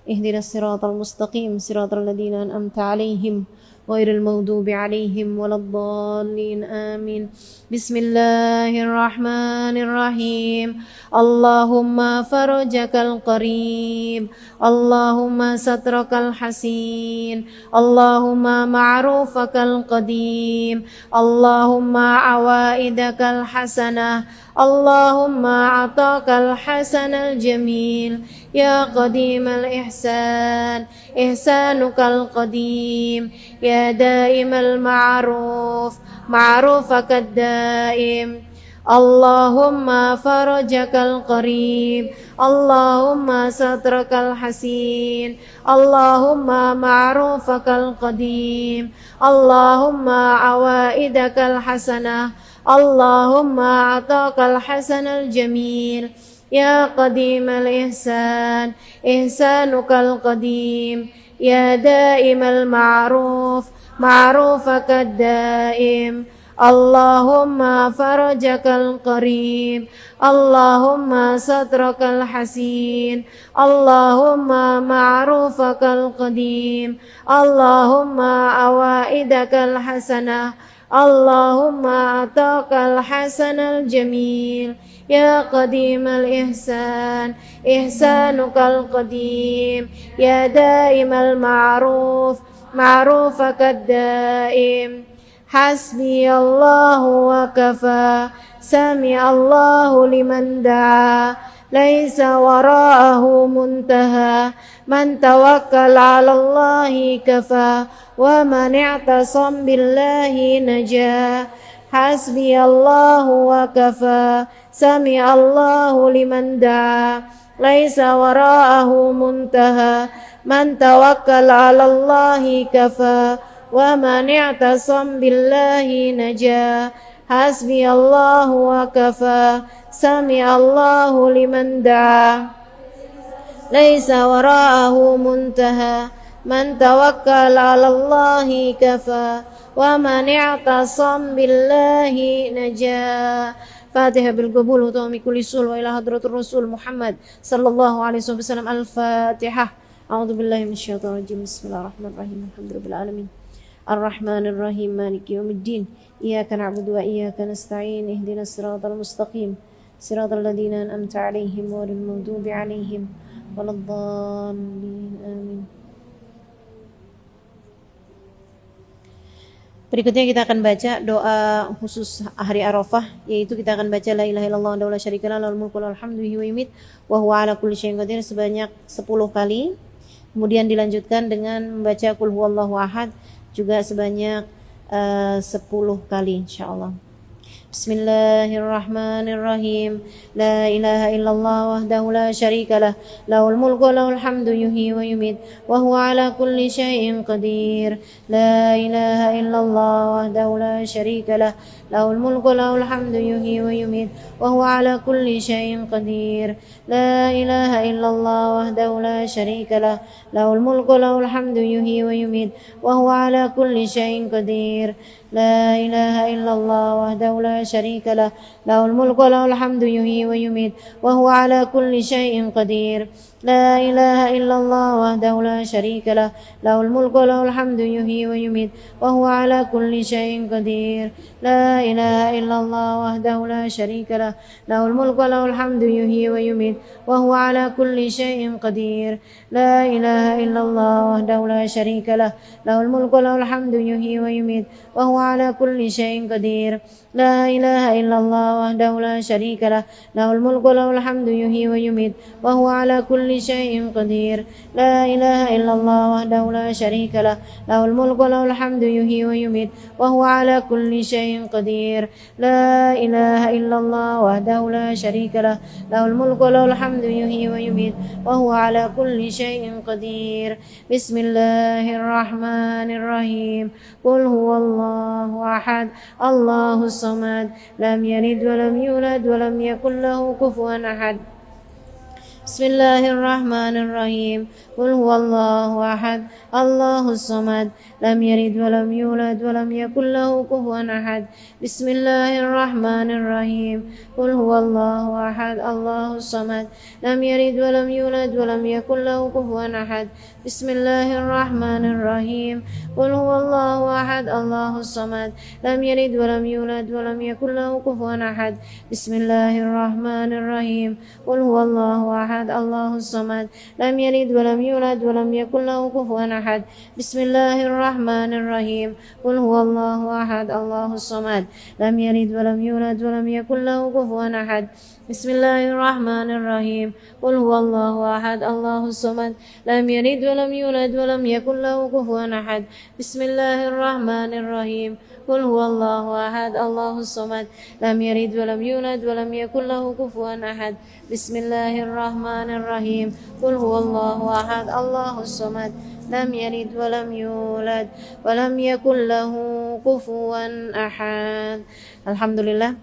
اهدنا الصراط المستقيم صراط الذين أنعمت عليهم غير المغضوب عليهم ولا الضالين آمين. بسم الله الرحمن الرحيم. اللهم فرجك القريب، اللهم سترك الحسين، اللهم معروفك القديم، اللهم عوائدك الحسنة، اللهم عطاك الحسن الجميل، يا قديم الإحسان، إحسانك القديم، يا دائم المعروف، معروفك الدائم، اللهم فرجك القريب، اللهم سترك الحسين، اللهم معروفك القديم، اللهم عوائدك الحسنة، اللهم عطاك الحسن الجميل، يا قديم الإحسان، إحسانك القديم، يا دائم المعروف، معروفك الدائم، اللهم فرجك القريب، اللهم سترك الحسين، اللهم معروفك القديم، اللهم عوائدك الحسنة، اللهم عطاك الحسن الجميل، يا قديم الإحسان، إحسانك القديم، يا دائم المعروف، معروفك الدائم. حسبي الله وكفى، سمع الله لمن دعا، ليس وراءه منتهى، من توكل على الله كفى، ومن اعتصم بالله نجا. حسبي الله وكفى، سمع الله لمن دعا، ليس وراءه منتهى من توكل على الله كفى ومن اعتصم بالله نجا حسبي الله وكفى سمع الله لمن دعا ليس وراءه منتهى من توكل على الله كفى ومن اعتصم بالله نجا فاتحة بالقبول وتومي كل سول وإلى حضرة الرسول محمد صلى الله عليه وسلم الفاتحة أعوذ بالله من الشيطان الرجيم بسم الله الرحمن الرحيم الحمد لله العالمين الرحمن الرحيم مالك يوم الدين إياك نعبد وإياك نستعين اهدنا الصراط المستقيم صراط الذين أنعمت عليهم غير المغضوب عليهم ولا الضالين آمين. Berikutnya kita akan baca doa khusus hari Arafah, yaitu kita akan baca la ilaha illallah wa la syarika lahu lahul mulku wa lahul hamdu wa yuhyi wa huwa ala kulli syai'in qadir sebanyak 10 kali. Kemudian dilanjutkan dengan membaca qul huwallahu ahad juga sebanyak 10 kali insyaallah. Bismillahirrahmanirrahim. La ilaha illallah wahdahu la syarika lah, lahul mulku wa lahul hamdu yuhyi wa yumiit wa huwa ala kulli syai'in qadir. La ilaha illallah wahdahu la syarika lah, lahul mulku wa lahul hamdu yuhyi wa yumiit wa huwa ala kulli syai'in qadir. La ilaha illallah wahdahu la syarika lah, lahul mulku wa lahul hamdu yuhyi wa yumiit wa huwa ala kulli syai'in qadir. La ilaha illallah wahdahu la syarika lah, lahul mulku wa lahul hamdu yuhyi wa yumiit wa huwa ala kulli syai'in qadir. La ilaha illallah wahdahu la syarika lah, lahul mulku wa lahul hamdu yuhyi wa yumiit wa huwa ala kulli syai'in qadir. La ilaha illallah wahdahu la syarika lah, lahul mulku wa lahul hamdu yuhyi wa yumiit wa huwa ala kulli syai'in qadir. La ilaha illallah wahdahu la syarika lah, lahul mulku wa lahul hamdu yuhyi wa yumiit wa huwa ala kulli syai'in qadir. La ilaha illallah wahdahu la syarika lah, lahul mulku wa lahul hamdu yuhyi wa yumiit wa huwa ala kulli syai'in qadir. La ilaha illallah wahdahu la syarika lah, lahul mulku wa lahul hamdu yuhyi wa yumiit wa huwa ala kulli syai'in qadir. La ilaha illallah wahdahu la syarika lah, lahul mulku wa lahul hamdu yuhyi wa yumiit wa huwa ala kulli syai'in qadir. Bismillahirrahmanirrahim. Qul huwallahu ahad, Allahus samad, lam yalid wa lam yulad wa lam yakul lahu kufuwan ahad. Bismillahirrahmanirrahim. Qul huwallahu ahad, Allahus samad, lam yalid wa lam yulad wa lam yakul lahu kufuwan ahad. Bismillahirrahmanirrahim. Qul huwallahu ahad, Allahus samad, lam yalid wa lam yulad wa lam yakul lahu kufuwan ahad. Bismillahirrahmanirrahim. Qul huwallahu ahad, Allahus samad, lam yalid wa lam yulad wa lam yakul lahu kufuwan ahad. Bismillahirrahmanirrahim. Qul huwallahu ahad, Allahus samad, lam yalid wa lam yulad wa lam yakul lahu kufuwan ahad. Bismillahirrahmanirrahim. Qul huwallahu ahad, Allahus samad, lam yalid wa lam yulad wa lam yakul lahu kufuwan ahad. Bismillahirrahmanirrahim. Qul huwallahu ahad, Allahus samad, lam yalid wa lam yulad wa lam yakul lahu kufuwan ahad. Bismillahirrahmanirrahim. Qul huwallahu ahad, Allahus samad, lam yalid wa lam yulad wa lam yakul lahu kufuwan ahad. Bismillahirrahmanirrahim. Qul huwallahu ahad, Allahus samad, lam yalid wa lam yulad wa lam yakul lahu kufuwan ahad. Alhamdulillah,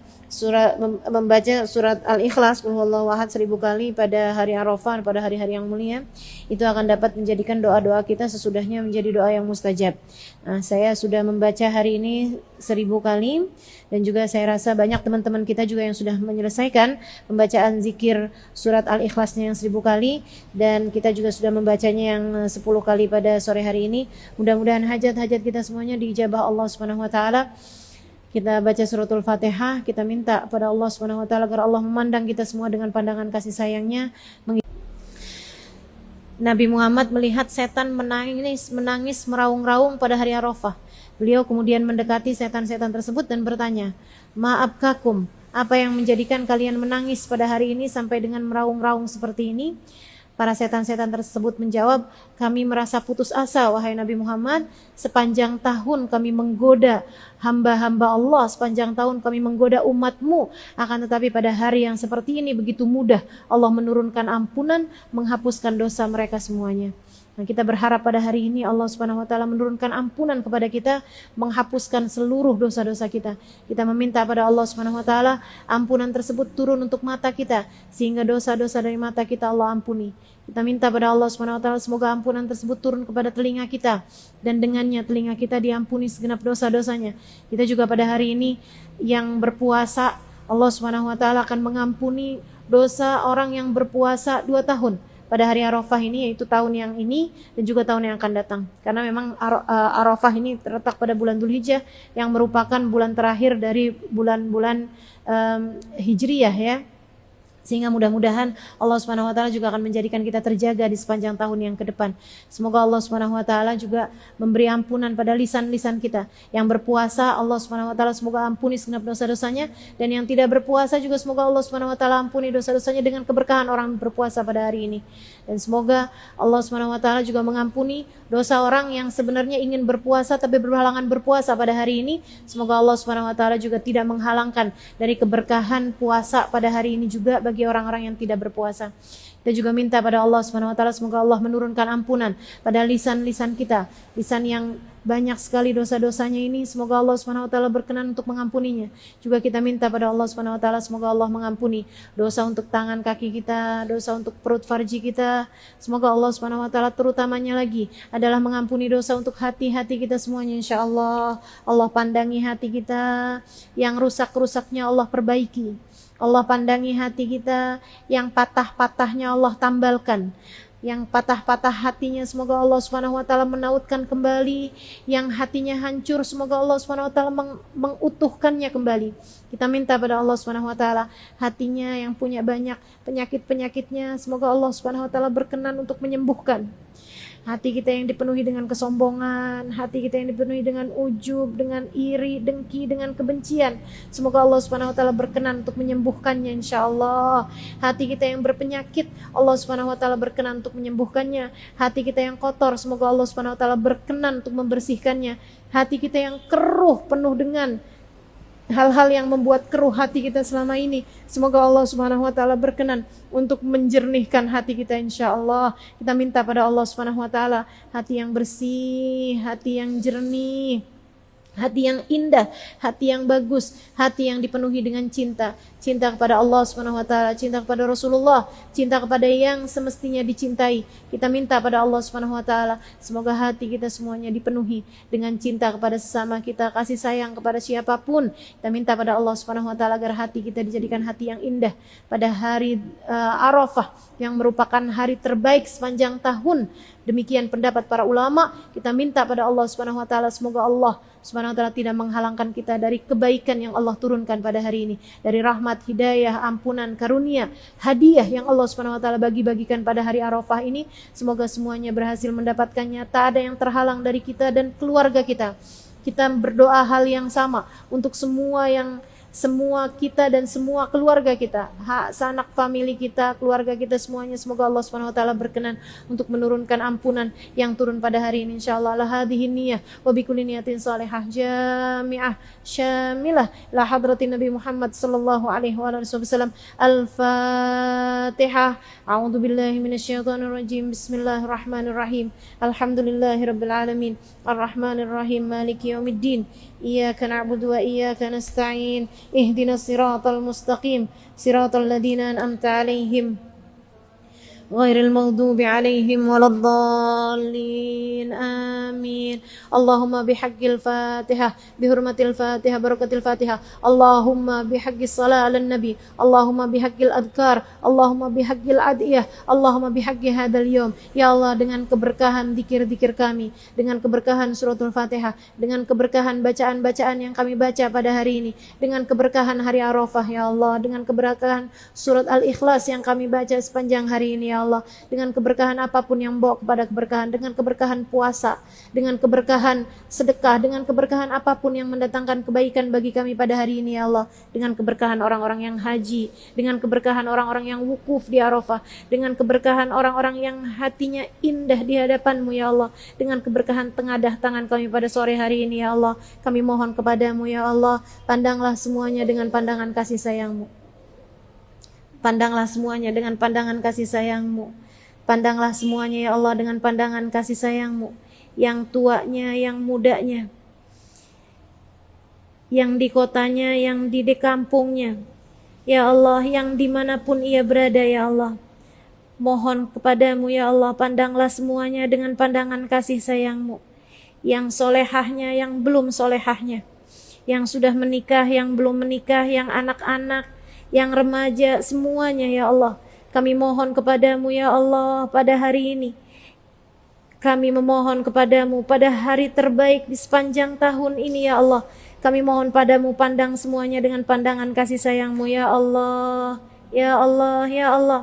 membaca surat Al-Ikhlas Qul huwallahu ahad 1000 kali pada hari Arafah, pada hari-hari yang mulia, itu akan dapat menjadikan doa-doa kita sesudahnya menjadi doa yang mustajab. Nah, saya sudah membaca hari ini 1000 kali, dan juga saya rasa banyak teman-teman kita juga yang sudah menyelesaikan pembacaan zikir surat Al-Ikhlasnya yang 1000 kali, dan kita juga sudah membacanya yang 10 kali pada sore hari ini. Mudah-mudahan hajat-hajat kita semuanya diijabah Allah Subhanahu wa taala. Kita baca suratul Fatihah, kita minta pada Allah Subhanahu wa taala agar Allah memandang kita semua dengan pandangan kasih sayangnya. Nabi Muhammad melihat setan menangis meraung-raung pada hari Arafah. Beliau kemudian mendekati setan-setan tersebut dan bertanya, "Ma'abkakum, apa yang menjadikan kalian menangis pada hari ini sampai dengan meraung-raung seperti ini?" Para setan-setan tersebut menjawab, kami merasa putus asa wahai Nabi Muhammad, sepanjang tahun kami menggoda hamba-hamba Allah, sepanjang tahun kami menggoda umatmu, akan tetapi pada hari yang seperti ini begitu mudah Allah menurunkan ampunan, menghapuskan dosa mereka semuanya. Nah, kita berharap pada hari ini Allah Subhanahu wa taala menurunkan ampunan kepada kita, menghapuskan seluruh dosa-dosa kita. Kita meminta pada Allah Subhanahu wa taala ampunan tersebut turun untuk mata kita, sehingga dosa-dosa dari mata kita Allah ampuni. Kita minta pada Allah Subhanahu wa taala semoga ampunan tersebut turun kepada telinga kita, dan dengannya telinga kita diampuni segenap dosa-dosanya. Kita juga pada hari ini yang berpuasa, Allah Subhanahu wa taala akan mengampuni dosa orang yang berpuasa 2 tahun pada hari Arafah ini, yaitu tahun yang ini dan juga tahun yang akan datang. Karena memang Arafah ini terletak pada bulan Dzulhijjah yang merupakan bulan terakhir dari bulan-bulan Hijriyah ya. Sehingga mudah-mudahan Allah Subhanahu wa taala juga akan menjadikan kita terjaga di sepanjang tahun yang ke depan. Semoga Allah Subhanahu wa taala juga memberi ampunan pada lisan-lisan kita. Yang berpuasa, Allah Subhanahu wa taala semoga ampuni segenap dosa-dosanya, dan yang tidak berpuasa juga semoga Allah Subhanahu wa taala ampuni dosa-dosanya dengan keberkahan orang berpuasa pada hari ini. Dan semoga Allah Subhanahu wa taala juga mengampuni dosa orang yang sebenarnya ingin berpuasa tapi berhalangan berpuasa pada hari ini. Semoga Allah Subhanahu wa taala juga tidak menghalangkan dari keberkahan puasa pada hari ini juga bagi orang-orang yang tidak berpuasa. Kita juga minta pada Allah Subhanahu wa taala semoga Allah menurunkan ampunan pada lisan-lisan kita, lisan yang banyak sekali dosa-dosanya ini, semoga Allah Subhanahu wa taala berkenan untuk mengampuninya. Juga kita minta pada Allah Subhanahu wa taala semoga Allah mengampuni dosa untuk tangan kaki kita, dosa untuk perut farji kita. Semoga Allah Subhanahu wa taala terutamanya lagi adalah mengampuni dosa untuk hati-hati kita semuanya insyaallah. Allah pandangi hati kita, yang rusak-rusaknya Allah perbaiki. Allah pandangi hati kita, yang patah-patahnya Allah tambalkan. Yang patah-patah hatinya semoga Allah Subhanahu wa taala menautkan kembali, yang hatinya hancur semoga Allah Subhanahu wa taala mengutuhkannya kembali. Kita minta pada Allah Subhanahu wa taala hatinya yang punya banyak penyakit-penyakitnya semoga Allah Subhanahu wa taala berkenan untuk menyembuhkan. Hati kita yang dipenuhi dengan kesombongan, hati kita yang dipenuhi dengan ujub, dengan iri, dengki, dengan kebencian, semoga Allah Subhanahu wa taala berkenan untuk menyembuhkannya insyaallah. Hati kita yang berpenyakit, Allah Subhanahu wa taala berkenan untuk menyembuhkannya. Hati kita yang kotor, semoga Allah Subhanahu wa taala berkenan untuk membersihkannya. Hati kita yang keruh, penuh dengan hal-hal yang membuat keruh hati kita selama ini, semoga Allah Subhanahu wa taala berkenan untuk menjernihkan hati kita insyaallah. Kita minta pada Allah Subhanahu wa taala hati yang bersih, hati yang jernih, hati yang indah, hati yang bagus, hati yang dipenuhi dengan cinta. Cinta kepada Allah Subhanahu wa taala, cinta kepada Rasulullah, cinta kepada yang semestinya dicintai. Kita minta pada Allah Subhanahu wa taala semoga hati kita semuanya dipenuhi dengan cinta kepada sesama kita, kasih sayang kepada siapapun. Kita minta pada Allah Subhanahu wa taala agar hati kita dijadikan hati yang indah pada hari Arafah yang merupakan hari terbaik sepanjang tahun. Demikian pendapat para ulama. Kita minta pada Allah Subhanahu wa taala semoga Allah Subhanahu wa taala tidak menghalangkan kita dari kebaikan yang Allah turunkan pada hari ini, dari rahmat, hidayah, ampunan, karunia, hadiah yang Allah Subhanahu wa taala bagi-bagikan pada hari Arafah ini. Semoga semuanya berhasil mendapatkannya, tak ada yang terhalang dari kita dan keluarga kita. Kita berdoa hal yang sama untuk semua kita dan semua keluarga kita, sanak famili kita, keluarga kita semuanya. Semoga Allah Subhanahu wa taala berkenan untuk menurunkan ampunan yang turun pada hari ini insyaallah. La hadhihi niyyah wa bi kulli niyatin salihah jami'ah syamilah la hadratin Nabi Muhammad sallallahu alaihi wasallam. Al-Fatihah. A'udzu billahi minasyaitonir rajim. Bismillahirrahmanirrahim. Alhamdulillahirabbil alamin. Arrahmanir rahim. Maliki yaumiddin. Iyyaka na'budu wa iyyaka nasta'in. Ihdinas siratal mustaqim, siratal ladzina an'amta 'alaihim ghairil maghdubi 'alaihim waladdallin. Amin. Allahumma bihaqqil Fatihah, bihurmatil Fatihah, barakatil Fatihah. Allahumma bihaqqis shalah 'alan nabi. Allahumma bihaqqil adhkar. Allahumma bihaqqil adiyah. Allahumma bihaqqi hadzal yaum. Ya Allah, dengan keberkahan zikir-zikir kami, dengan keberkahan suratul Fatihah, dengan keberkahan bacaan-bacaan yang kami baca pada hari ini, dengan keberkahan hari Arafah ya Allah, dengan keberkahan surat Al-Ikhlas yang kami baca sepanjang hari ini ya ya Allah, dengan keberkahan apapun yang membawa kepada keberkahan, dengan keberkahan puasa, dengan keberkahan sedekah, dengan keberkahan apapun yang mendatangkan kebaikan bagi kami pada hari ini ya Allah, dengan keberkahan orang-orang yang haji, dengan keberkahan orang-orang yang wukuf di Arafah, dengan keberkahan orang-orang yang hatinya indah di hadapan-Mu ya Allah, dengan keberkahan tengadah tangan kami pada sore hari ini ya Allah, kami mohon kepadamu ya Allah, pandanglah semuanya dengan pandangan kasih sayang-Mu. Pandanglah semuanya dengan pandangan kasih sayang-Mu. Pandanglah semuanya ya Allah dengan pandangan kasih sayang-Mu. Yang tuanya, yang mudanya, yang di kotanya, yang di kampungnya. Ya Allah, yang dimanapun ia berada ya Allah. Mohon kepadamu ya Allah, pandanglah semuanya dengan pandangan kasih sayang-Mu. Yang solehahnya, yang belum solehahnya. Yang sudah menikah, yang belum menikah, yang anak-anak, yang remaja, semuanya ya Allah. Kami mohon kepadamu ya Allah pada hari ini. Kami memohon kepadamu pada hari terbaik di sepanjang tahun ini ya Allah. Kami mohon padamu, pandang semuanya dengan pandangan kasih sayang-Mu ya Allah. Ya Allah, ya Allah.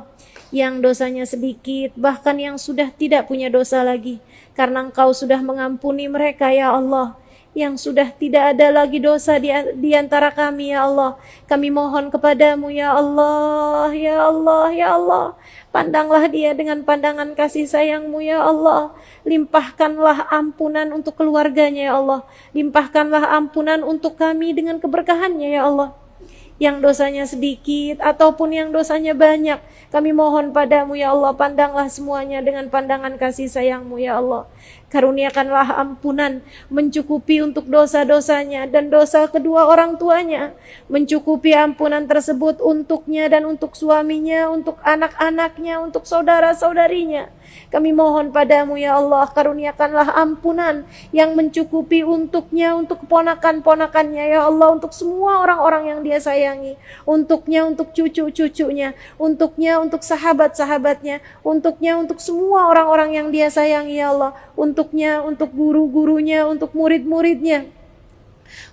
Yang dosanya sedikit, bahkan yang sudah tidak punya dosa lagi. Karena Engkau sudah mengampuni mereka ya Allah. Yang sudah tidak ada lagi dosa di antara kami ya Allah. Kami mohon kepadamu ya Allah, ya Allah, ya Allah. Pandanglah dia dengan pandangan kasih sayang-Mu ya Allah. Limpahkanlah ampunan untuk keluarganya ya Allah. Limpahkanlah ampunan untuk kami dengan keberkahannya ya Allah. Yang dosanya sedikit ataupun yang dosanya banyak, kami mohon padamu ya Allah, pandanglah semuanya dengan pandangan kasih sayang-Mu ya Allah. Karuniakanlah ampunan mencukupi untuk dosa-dosanya dan dosa kedua orang tuanya. Mencukupi ampunan tersebut untuknya dan untuk suaminya, untuk anak-anaknya, untuk saudara-saudarinya. Kami mohon padamu ya Allah, karuniakanlah ampunan yang mencukupi untuknya, untuk keponakan-ponakannya ya Allah, untuk semua orang-orang yang dia sayangi. Untuknya, untuk cucu-cucunya. Untuknya, untuk sahabat-sahabatnya. Untuknya, untuk semua orang-orang yang dia sayangi ya Allah. Untuknya, untuk guru-gurunya, untuk murid-muridnya,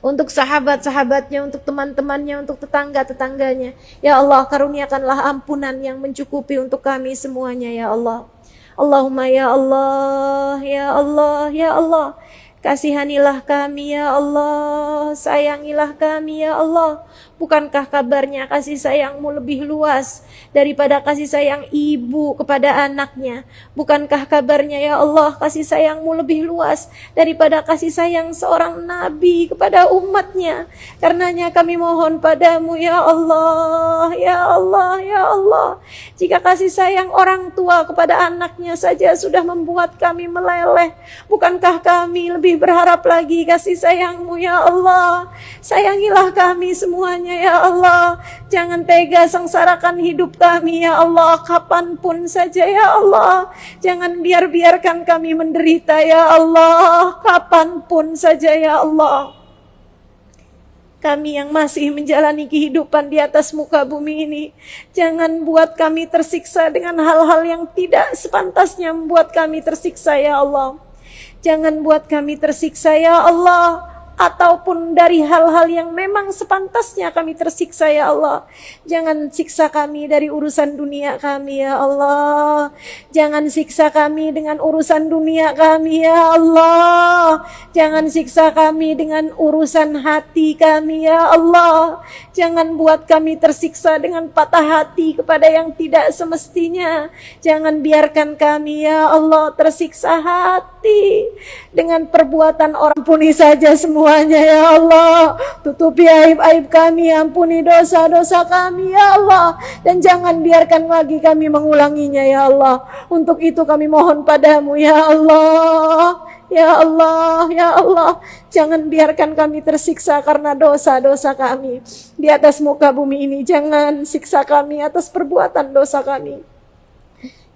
untuk sahabat-sahabatnya, untuk teman-temannya, untuk tetangga-tetangganya. Ya Allah, karuniakanlah ampunan yang mencukupi untuk kami semuanya ya Allah. Allahumma ya Allah, ya Allah, ya Allah. Kasihanilah kami ya Allah, sayangilah kami ya Allah. Bukankah kabarnya kasih sayang-Mu lebih luas daripada kasih sayang ibu kepada anaknya? Bukankah kabarnya ya Allah, kasih sayang-Mu lebih luas daripada kasih sayang seorang nabi kepada umatnya? Karenanya kami mohon padamu ya Allah, ya Allah, ya Allah. Jika kasih sayang orang tua kepada anaknya saja sudah membuat kami meleleh, bukankah kami lebih berharap lagi kasih sayang-Mu ya Allah? Sayangilah kami semuanya ya Allah. Jangan tega sengsarakan hidup kami ya Allah, kapanpun saja ya Allah. Jangan biarkan kami menderita ya Allah, kapanpun saja ya Allah. Kami yang masih menjalani kehidupan di atas muka bumi ini, jangan buat kami tersiksa dengan hal-hal yang tidak sepantasnya membuat kami tersiksa ya Allah. Jangan buat kami tersiksa ya Allah, ataupun dari hal-hal yang memang sepantasnya kami tersiksa ya Allah. Jangan siksa kami dari urusan dunia kami ya Allah. Jangan siksa kami dengan urusan dunia kami ya Allah. Jangan siksa kami dengan urusan hati kami ya Allah. Jangan buat kami tersiksa dengan patah hati kepada yang tidak semestinya. Jangan biarkan kami ya Allah tersiksa hati dengan perbuatan orang. Ampuni saja semuanya ya Allah. Tutupi aib-aib kami, ampuni dosa-dosa kami ya Allah. Dan jangan biarkan lagi kami mengulanginya ya Allah. Untuk itu kami mohon padamu ya Allah. Ya Allah, ya Allah, jangan biarkan kami tersiksa karena dosa-dosa kami di atas muka bumi ini. Jangan siksa kami atas perbuatan dosa kami.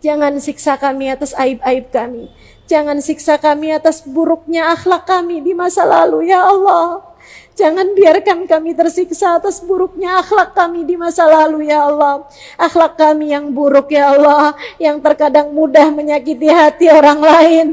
Jangan siksa kami atas aib-aib kami. Jangan siksa kami atas buruknya akhlak kami di masa lalu ya Allah. Jangan biarkan kami tersiksa atas buruknya akhlak kami di masa lalu ya Allah. Akhlak kami yang buruk ya Allah, yang terkadang mudah menyakiti hati orang lain.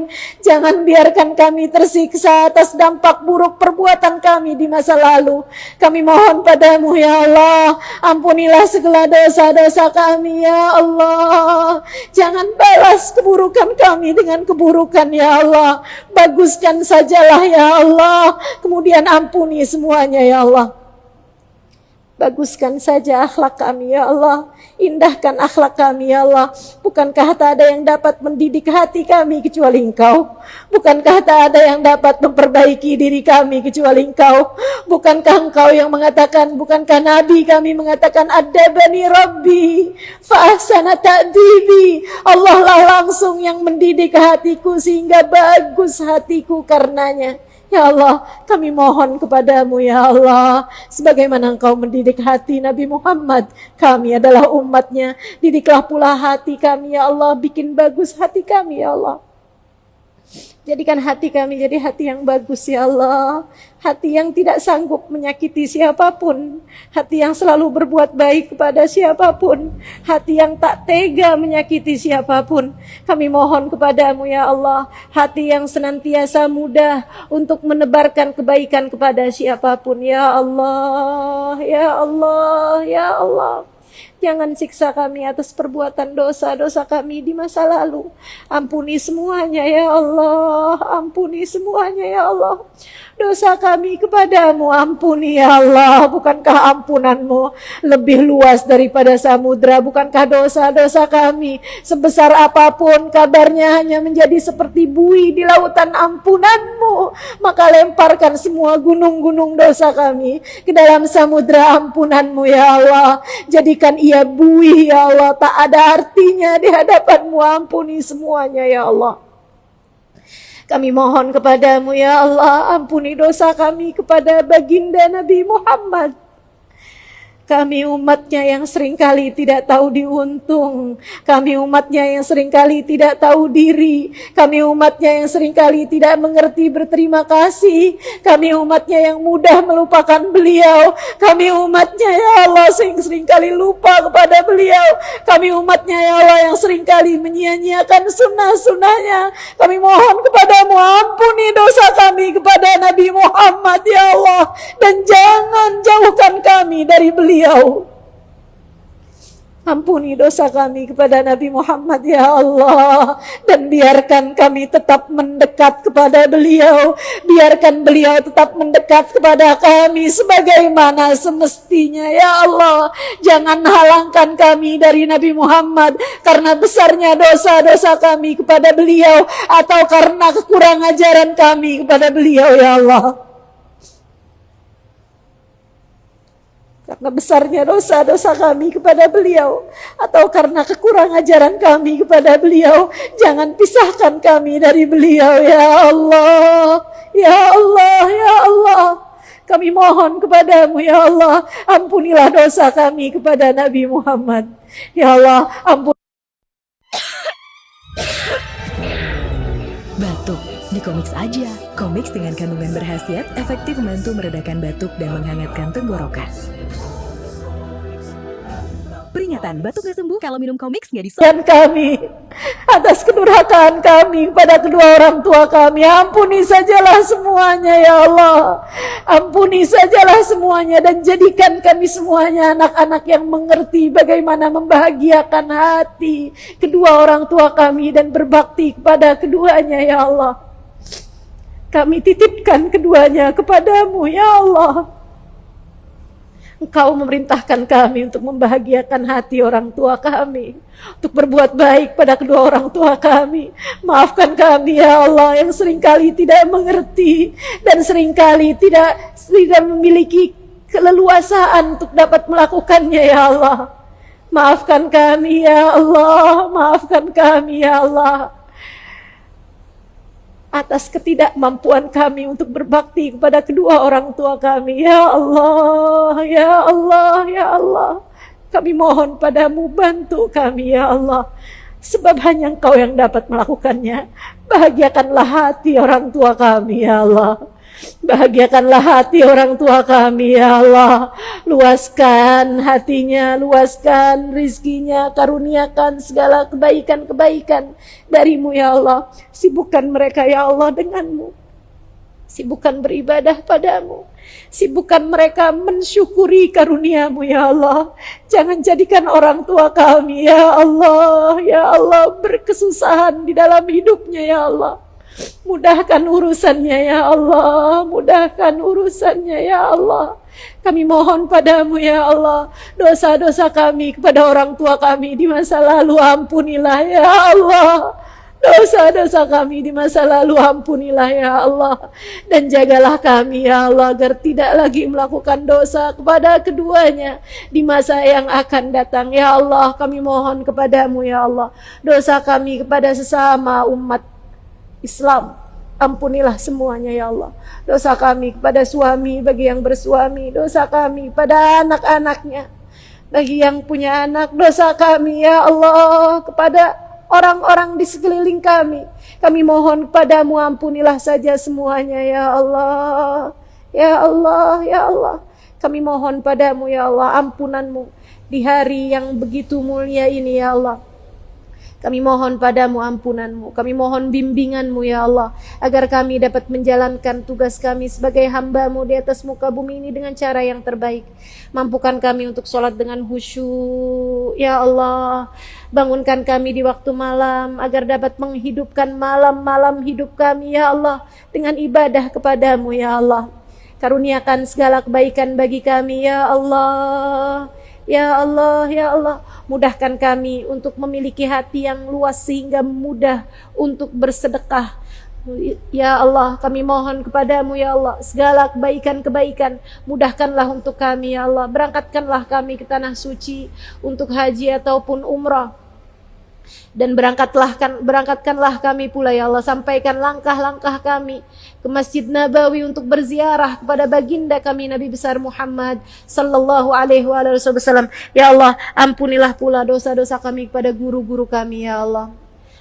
Jangan biarkan kami tersiksa atas dampak buruk perbuatan kami di masa lalu. Kami mohon padamu ya Allah, ampunilah segala dosa-dosa kami ya Allah. Jangan balas keburukan kami dengan keburukan ya Allah. Baguskan sajalah ya Allah, kemudian ampuni semuanya ya Allah. Baguskan saja akhlak kami ya Allah. Indahkan akhlak kami ya Allah. Bukankah tak ada yang dapat mendidik hati kami kecuali Engkau? Bukankah tak ada yang dapat memperbaiki diri kami kecuali Engkau? Bukankah Engkau yang mengatakan, bukankah Nabi kami mengatakan, adabani Rabbi fa ahsana ta'dibi. Allah lah langsung yang mendidik hatiku sehingga bagus hatiku karenanya. Ya Allah, kami mohon kepadamu ya Allah, sebagaimana Engkau mendidik hati Nabi Muhammad, kami adalah umatnya, didiklah pula hati kami ya Allah, bikin bagus hati kami ya Allah. Jadikan hati kami jadi hati yang bagus ya Allah. Hati yang tidak sanggup menyakiti siapapun. Hati yang selalu berbuat baik kepada siapapun. Hati yang tak tega menyakiti siapapun. Kami mohon kepadamu ya Allah. Hati yang senantiasa mudah untuk menebarkan kebaikan kepada siapapun. Ya Allah, ya Allah, ya Allah. Jangan siksa kami atas perbuatan dosa-dosa kami di masa lalu. Ampuni semuanya ya Allah. Ampuni semuanya ya Allah. Dosa kami kepadamu ampuni ya Allah. Bukankah ampunanmu lebih luas daripada samudra? Bukankah dosa-dosa kami sebesar apapun kabarnya hanya menjadi seperti buih di lautan ampunanmu? Maka lemparkan semua gunung-gunung dosa kami ke dalam samudra ampunanmu ya Allah. Jadikan ia buih ya Allah, tak ada artinya di hadapanmu. Ampuni semuanya ya Allah. Kami mohon kepadamu ya Allah, ampuni dosa kami kepada baginda Nabi Muhammad. Kami umatnya yang seringkali tidak tahu diuntung. Kami umatnya yang seringkali tidak tahu diri. Kami umatnya yang seringkali tidak mengerti berterima kasih. Kami umatnya yang mudah melupakan beliau. Kami umatnya ya Allah seringkali lupa kepada beliau. Kami umatnya ya Allah yang seringkali menyia-nyiakan sunnah-sunnahnya. Kami mohon kepadamu ampuni dosa kami kepada Nabi Muhammad ya Allah. Dan jangan jauhkan kami dari beliau. Ampuni dosa kami kepada Nabi Muhammad ya Allah. Dan biarkan kami tetap mendekat kepada beliau. Biarkan beliau tetap mendekat kepada kami sebagaimana semestinya ya Allah. Jangan halangkan kami dari Nabi Muhammad karena besarnya dosa-dosa kami kepada beliau, atau karena kekurangan ajaran kami kepada beliau ya Allah. Karena besarnya dosa-dosa kami kepada beliau, atau karena kekurangan ajaran kami kepada beliau, jangan pisahkan kami dari beliau ya Allah. Ya Allah, ya Allah. Kami mohon kepadamu ya Allah, ampunilah dosa kami kepada Nabi Muhammad. Ya Allah, ampun. Batuk di Comix aja. Comix dengan kandungan berkhasiat efektif membantu meredakan batuk dan menghangatkan tenggorokan. Peringatan, batuk gak sembuh kalau minum Comix gak disolv. Dan kami atas kedurhakaan kami kepada kedua orang tua kami, ampuni sajalah semuanya ya Allah. Ampuni sajalah semuanya dan jadikan kami semuanya anak-anak yang mengerti bagaimana membahagiakan hati kedua orang tua kami dan berbakti kepada keduanya ya Allah. Kami titipkan keduanya kepadamu ya Allah. Engkau memerintahkan kami untuk membahagiakan hati orang tua kami, untuk berbuat baik pada kedua orang tua kami. Maafkan kami ya Allah yang seringkali tidak mengerti dan seringkali tidak memiliki keleluasaan untuk dapat melakukannya ya Allah. Maafkan kami ya Allah, maafkan kami ya Allah atas ketidakmampuan kami untuk berbakti kepada kedua orang tua kami. Ya Allah, ya Allah, ya Allah. Kami mohon padamu, bantu kami ya Allah. Sebab hanya Engkau yang dapat melakukannya. Bahagiakanlah hati orang tua kami ya Allah. Bahagiakanlah hati orang tua kami ya Allah. Luaskan hatinya, luaskan rizkinya, karuniakan segala kebaikan-kebaikan darimu ya Allah. Sibukkan mereka ya Allah denganmu. Sibukkan beribadah padamu. Sibukkan mereka mensyukuri karuniamu ya Allah. Jangan jadikan orang tua kami ya Allah berkesusahan di dalam hidupnya ya Allah. Mudahkan urusannya ya Allah. Mudahkan urusannya ya Allah. Kami mohon padamu ya Allah, dosa-dosa kami kepada orang tua kami di masa lalu ampunilah ya Allah. Dosa-dosa kami di masa lalu ampunilah ya Allah. Dan jagalah kami ya Allah agar tidak lagi melakukan dosa kepada keduanya di masa yang akan datang ya Allah. Kami mohon kepadamu ya Allah, dosa kami kepada sesama umat Islam ampunilah semuanya ya Allah. Dosa kami kepada suami bagi yang bersuami, dosa kami pada anak-anaknya bagi yang punya anak, dosa kami ya Allah kepada orang-orang di sekeliling kami. Kami mohon padamu ampunilah saja semuanya ya Allah. Ya Allah, ya Allah. Kami mohon padamu ya Allah ampunanmu di hari yang begitu mulia ini ya Allah. Kami mohon padamu ampunanmu, kami mohon bimbinganmu ya Allah, agar kami dapat menjalankan tugas kami sebagai hambamu di atas muka bumi ini dengan cara yang terbaik. Mampukan kami untuk sholat dengan khusyuk ya Allah. Bangunkan kami di waktu malam agar dapat menghidupkan malam-malam hidup kami ya Allah dengan ibadah kepadamu ya Allah. Karuniakan segala kebaikan bagi kami ya Allah. Ya Allah, ya Allah, mudahkan kami untuk memiliki hati yang luas sehingga mudah untuk bersedekah. Ya Allah, kami mohon kepadamu ya Allah, segala kebaikan-kebaikan mudahkanlah untuk kami ya Allah. Berangkatkanlah kami ke tanah suci untuk haji ataupun umrah. Dan berangkatkanlah kami pula ya Allah, sampaikan langkah-langkah kami ke Masjid Nabawi untuk berziarah kepada baginda kami Nabi besar Muhammad sallallahu alaihi wasallam. Ya Allah, ampunilah pula dosa-dosa kami kepada guru-guru kami ya Allah.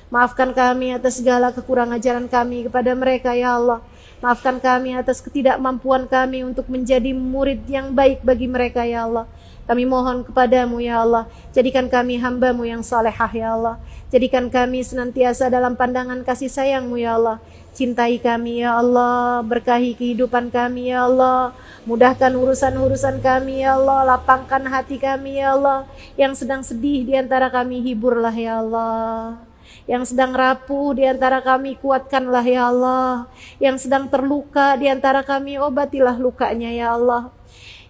Maafkan kami atas segala kekurangan ajaran kami kepada mereka ya Allah. Maafkan kami atas ketidakmampuan kami untuk menjadi murid yang baik bagi mereka ya Allah. Kami mohon kepadamu ya Allah, jadikan kami hambamu yang salehah ya Allah. Jadikan kami senantiasa dalam pandangan kasih sayangmu ya Allah. Cintai kami ya Allah, berkahi kehidupan kami ya Allah. Mudahkan urusan-urusan kami ya Allah, lapangkan hati kami ya Allah. Yang sedang sedih di antara kami hiburlah ya Allah. Yang sedang rapuh di antara kami kuatkanlah ya Allah. Yang sedang terluka di antara kami obatilah lukanya ya Allah.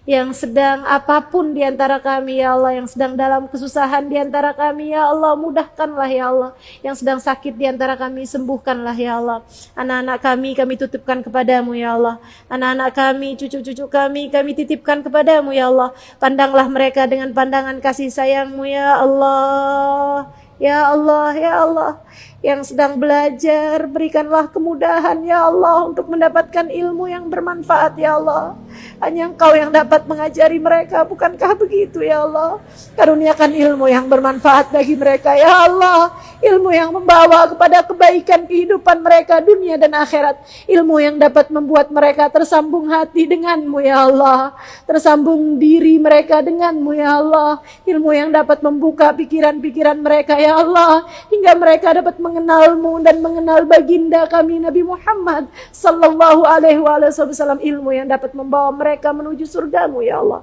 Yang sedang apapun di antara kami ya Allah, yang sedang dalam kesusahan di antara kami ya Allah, mudahkanlah ya Allah. Yang sedang sakit di antara kami sembuhkanlah ya Allah. Anak-anak kami tutupkan kepadamu ya Allah. Anak-anak kami, cucu-cucu kami titipkan kepadamu ya Allah. Pandanglah mereka dengan pandangan kasih sayangmu ya Allah. Ya Allah, ya Allah, yang sedang belajar, berikanlah kemudahan ya Allah untuk mendapatkan ilmu yang bermanfaat ya Allah. Hanya Engkau yang dapat mengajari mereka, bukankah begitu ya Allah? Karuniakan ilmu yang bermanfaat bagi mereka ya Allah. Ilmu yang membawa kepada kebaikan kehidupan mereka dunia dan akhirat. Ilmu yang dapat membuat mereka tersambung hati denganmu ya Allah. Tersambung diri mereka denganmu ya Allah. Ilmu yang dapat membuka pikiran-pikiran mereka ya Allah, hingga mereka dapat mengenalmu dan mengenal baginda kami Nabi Muhammad sallallahu alaihi wasallam. Ilmu yang dapat membawa mereka menuju surgamu ya Allah.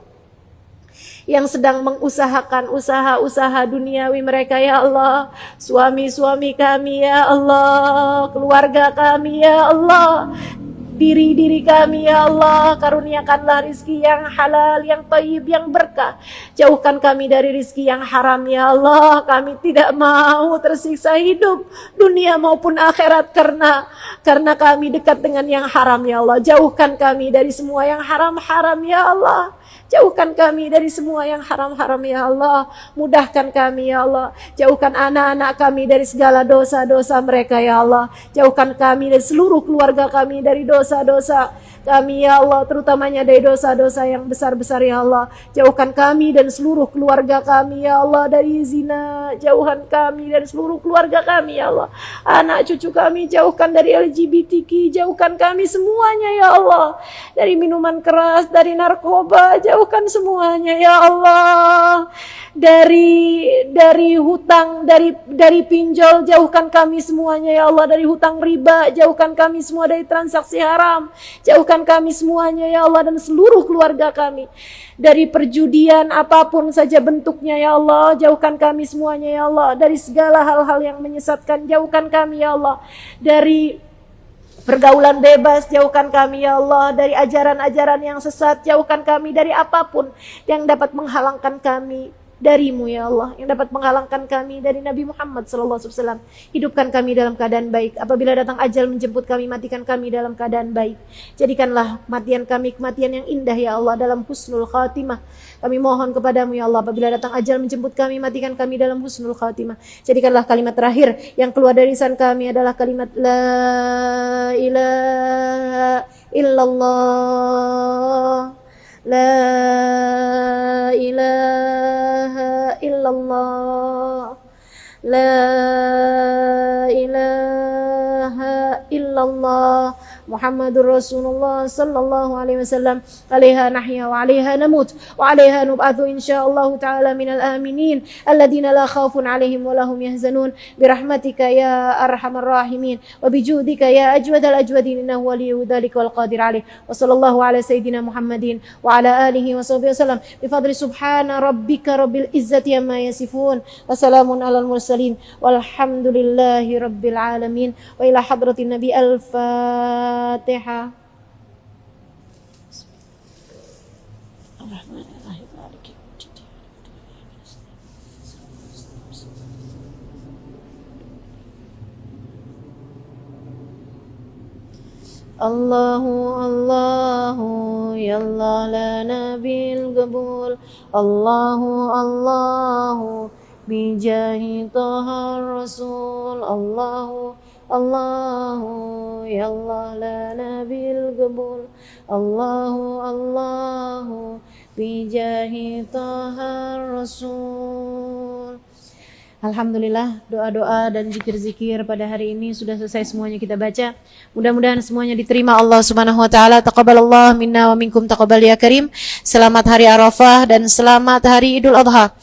Yang sedang mengusahakan usaha-usaha duniawi mereka ya Allah, suami-suami kami ya Allah, keluarga kami ya Allah, diri-diri kami ya Allah, karuniakanlah rizki yang halal, yang thayyib, yang berkah. Jauhkan kami dari rizki yang haram ya Allah. Kami tidak mau tersiksa hidup dunia maupun akhirat karena kami dekat dengan yang haram ya Allah. Jauhkan kami dari semua yang haram-haram ya Allah. Jauhkan kami dari semua yang haram-haram ya Allah. Mudahkan kami ya Allah. Jauhkan anak-anak kami dari segala dosa-dosa mereka ya Allah. Jauhkan kami dan seluruh keluarga kami dari dosa-dosa kami ya Allah, terutamanya dari dosa-dosa yang besar-besar ya Allah. Jauhkan kami dan seluruh keluarga kami ya Allah dari zina, jauhkan kami dan seluruh keluarga kami ya Allah. Anak cucu kami jauhkan dari LGBTQ, jauhkan kami semuanya ya Allah. Dari minuman keras, dari narkoba, jauhkan semuanya ya Allah. Dari hutang, dari pinjol, jauhkan kami semuanya ya Allah. Dari hutang riba, jauhkan kami semua dari transaksi haram, jauhkan kami semuanya ya Allah dan seluruh keluarga kami dari perjudian apapun saja bentuknya ya Allah. Jauhkan kami semuanya ya Allah dari segala hal-hal yang menyesatkan, jauhkan kami ya Allah dari pergaulan bebas, jauhkan kami ya Allah dari ajaran-ajaran yang sesat, jauhkan kami dari apapun yang dapat menghalangkan kami darimu ya Allah, yang dapat menghalangkan kami dari Nabi Muhammad SAW. Hidupkan kami dalam keadaan baik. Apabila datang ajal menjemput kami, matikan kami dalam keadaan baik. Jadikanlah kematian kami kematian yang indah ya Allah, dalam husnul khatimah. Kami mohon kepadamu ya Allah, apabila datang ajal menjemput kami, matikan kami dalam husnul khatimah. Jadikanlah kalimat terakhir yang keluar dari lisan kami adalah kalimat la ilaha illallah. La ilaha illallah. La ilaha illallah. Muhammadur Rasulullah sallallahu alaihi wasallam. Alaiha nahya wa alaiha namut wa alaiha nub'atsu insyaallah ta'ala minal aminin alladziina la khaufun alaihim wa lahum yahzanun birahmatika ya arhamar rahimin wa bijudika ya ajwadal ajwadin innahu waliyyu dzalika wal qadir alaih. Wa sallallahu ala sayyidina Muhammadin wa ala alihi wa sahbihi wasallam bi fadli subhana rabbika rabbil izzati amma yasifun wa salamun alal mursalin walhamdulillahi rabbil alamin. Wa ila hadratin nabi al-Fatihah. Allahu Allahu ya Allah la nabil qabul. Allahu Allahu bijahi Taha Rasul. Allahu Allahu ya Allah la nabil qabul. Allahu Allahu bijahi Taha Rasul. Alhamdulillah, doa-doa dan zikir-zikir pada hari ini sudah selesai semuanya kita baca. Mudah-mudahan semuanya diterima Allah Subhanahu wa taala. Taqabbalallah minna wa minkum taqabbal ya karim. Selamat hari Arafah dan selamat hari Idul Adha.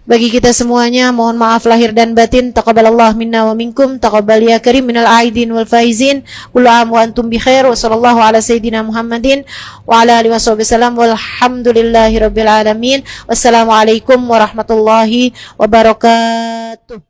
Bagi kita semuanya, mohon maaf lahir dan batin. Taqabbalallah minna wa minkum taqabbal ya karim minal aidin wal faizin. Kullu am wa antum bi khair. Wa sallallahu ala sayyidina Muhammadin wa ala alihi wasallam. Walhamdulillahi rabbil alamin. Wassalamualaikum warahmatullahi wabarakatuh.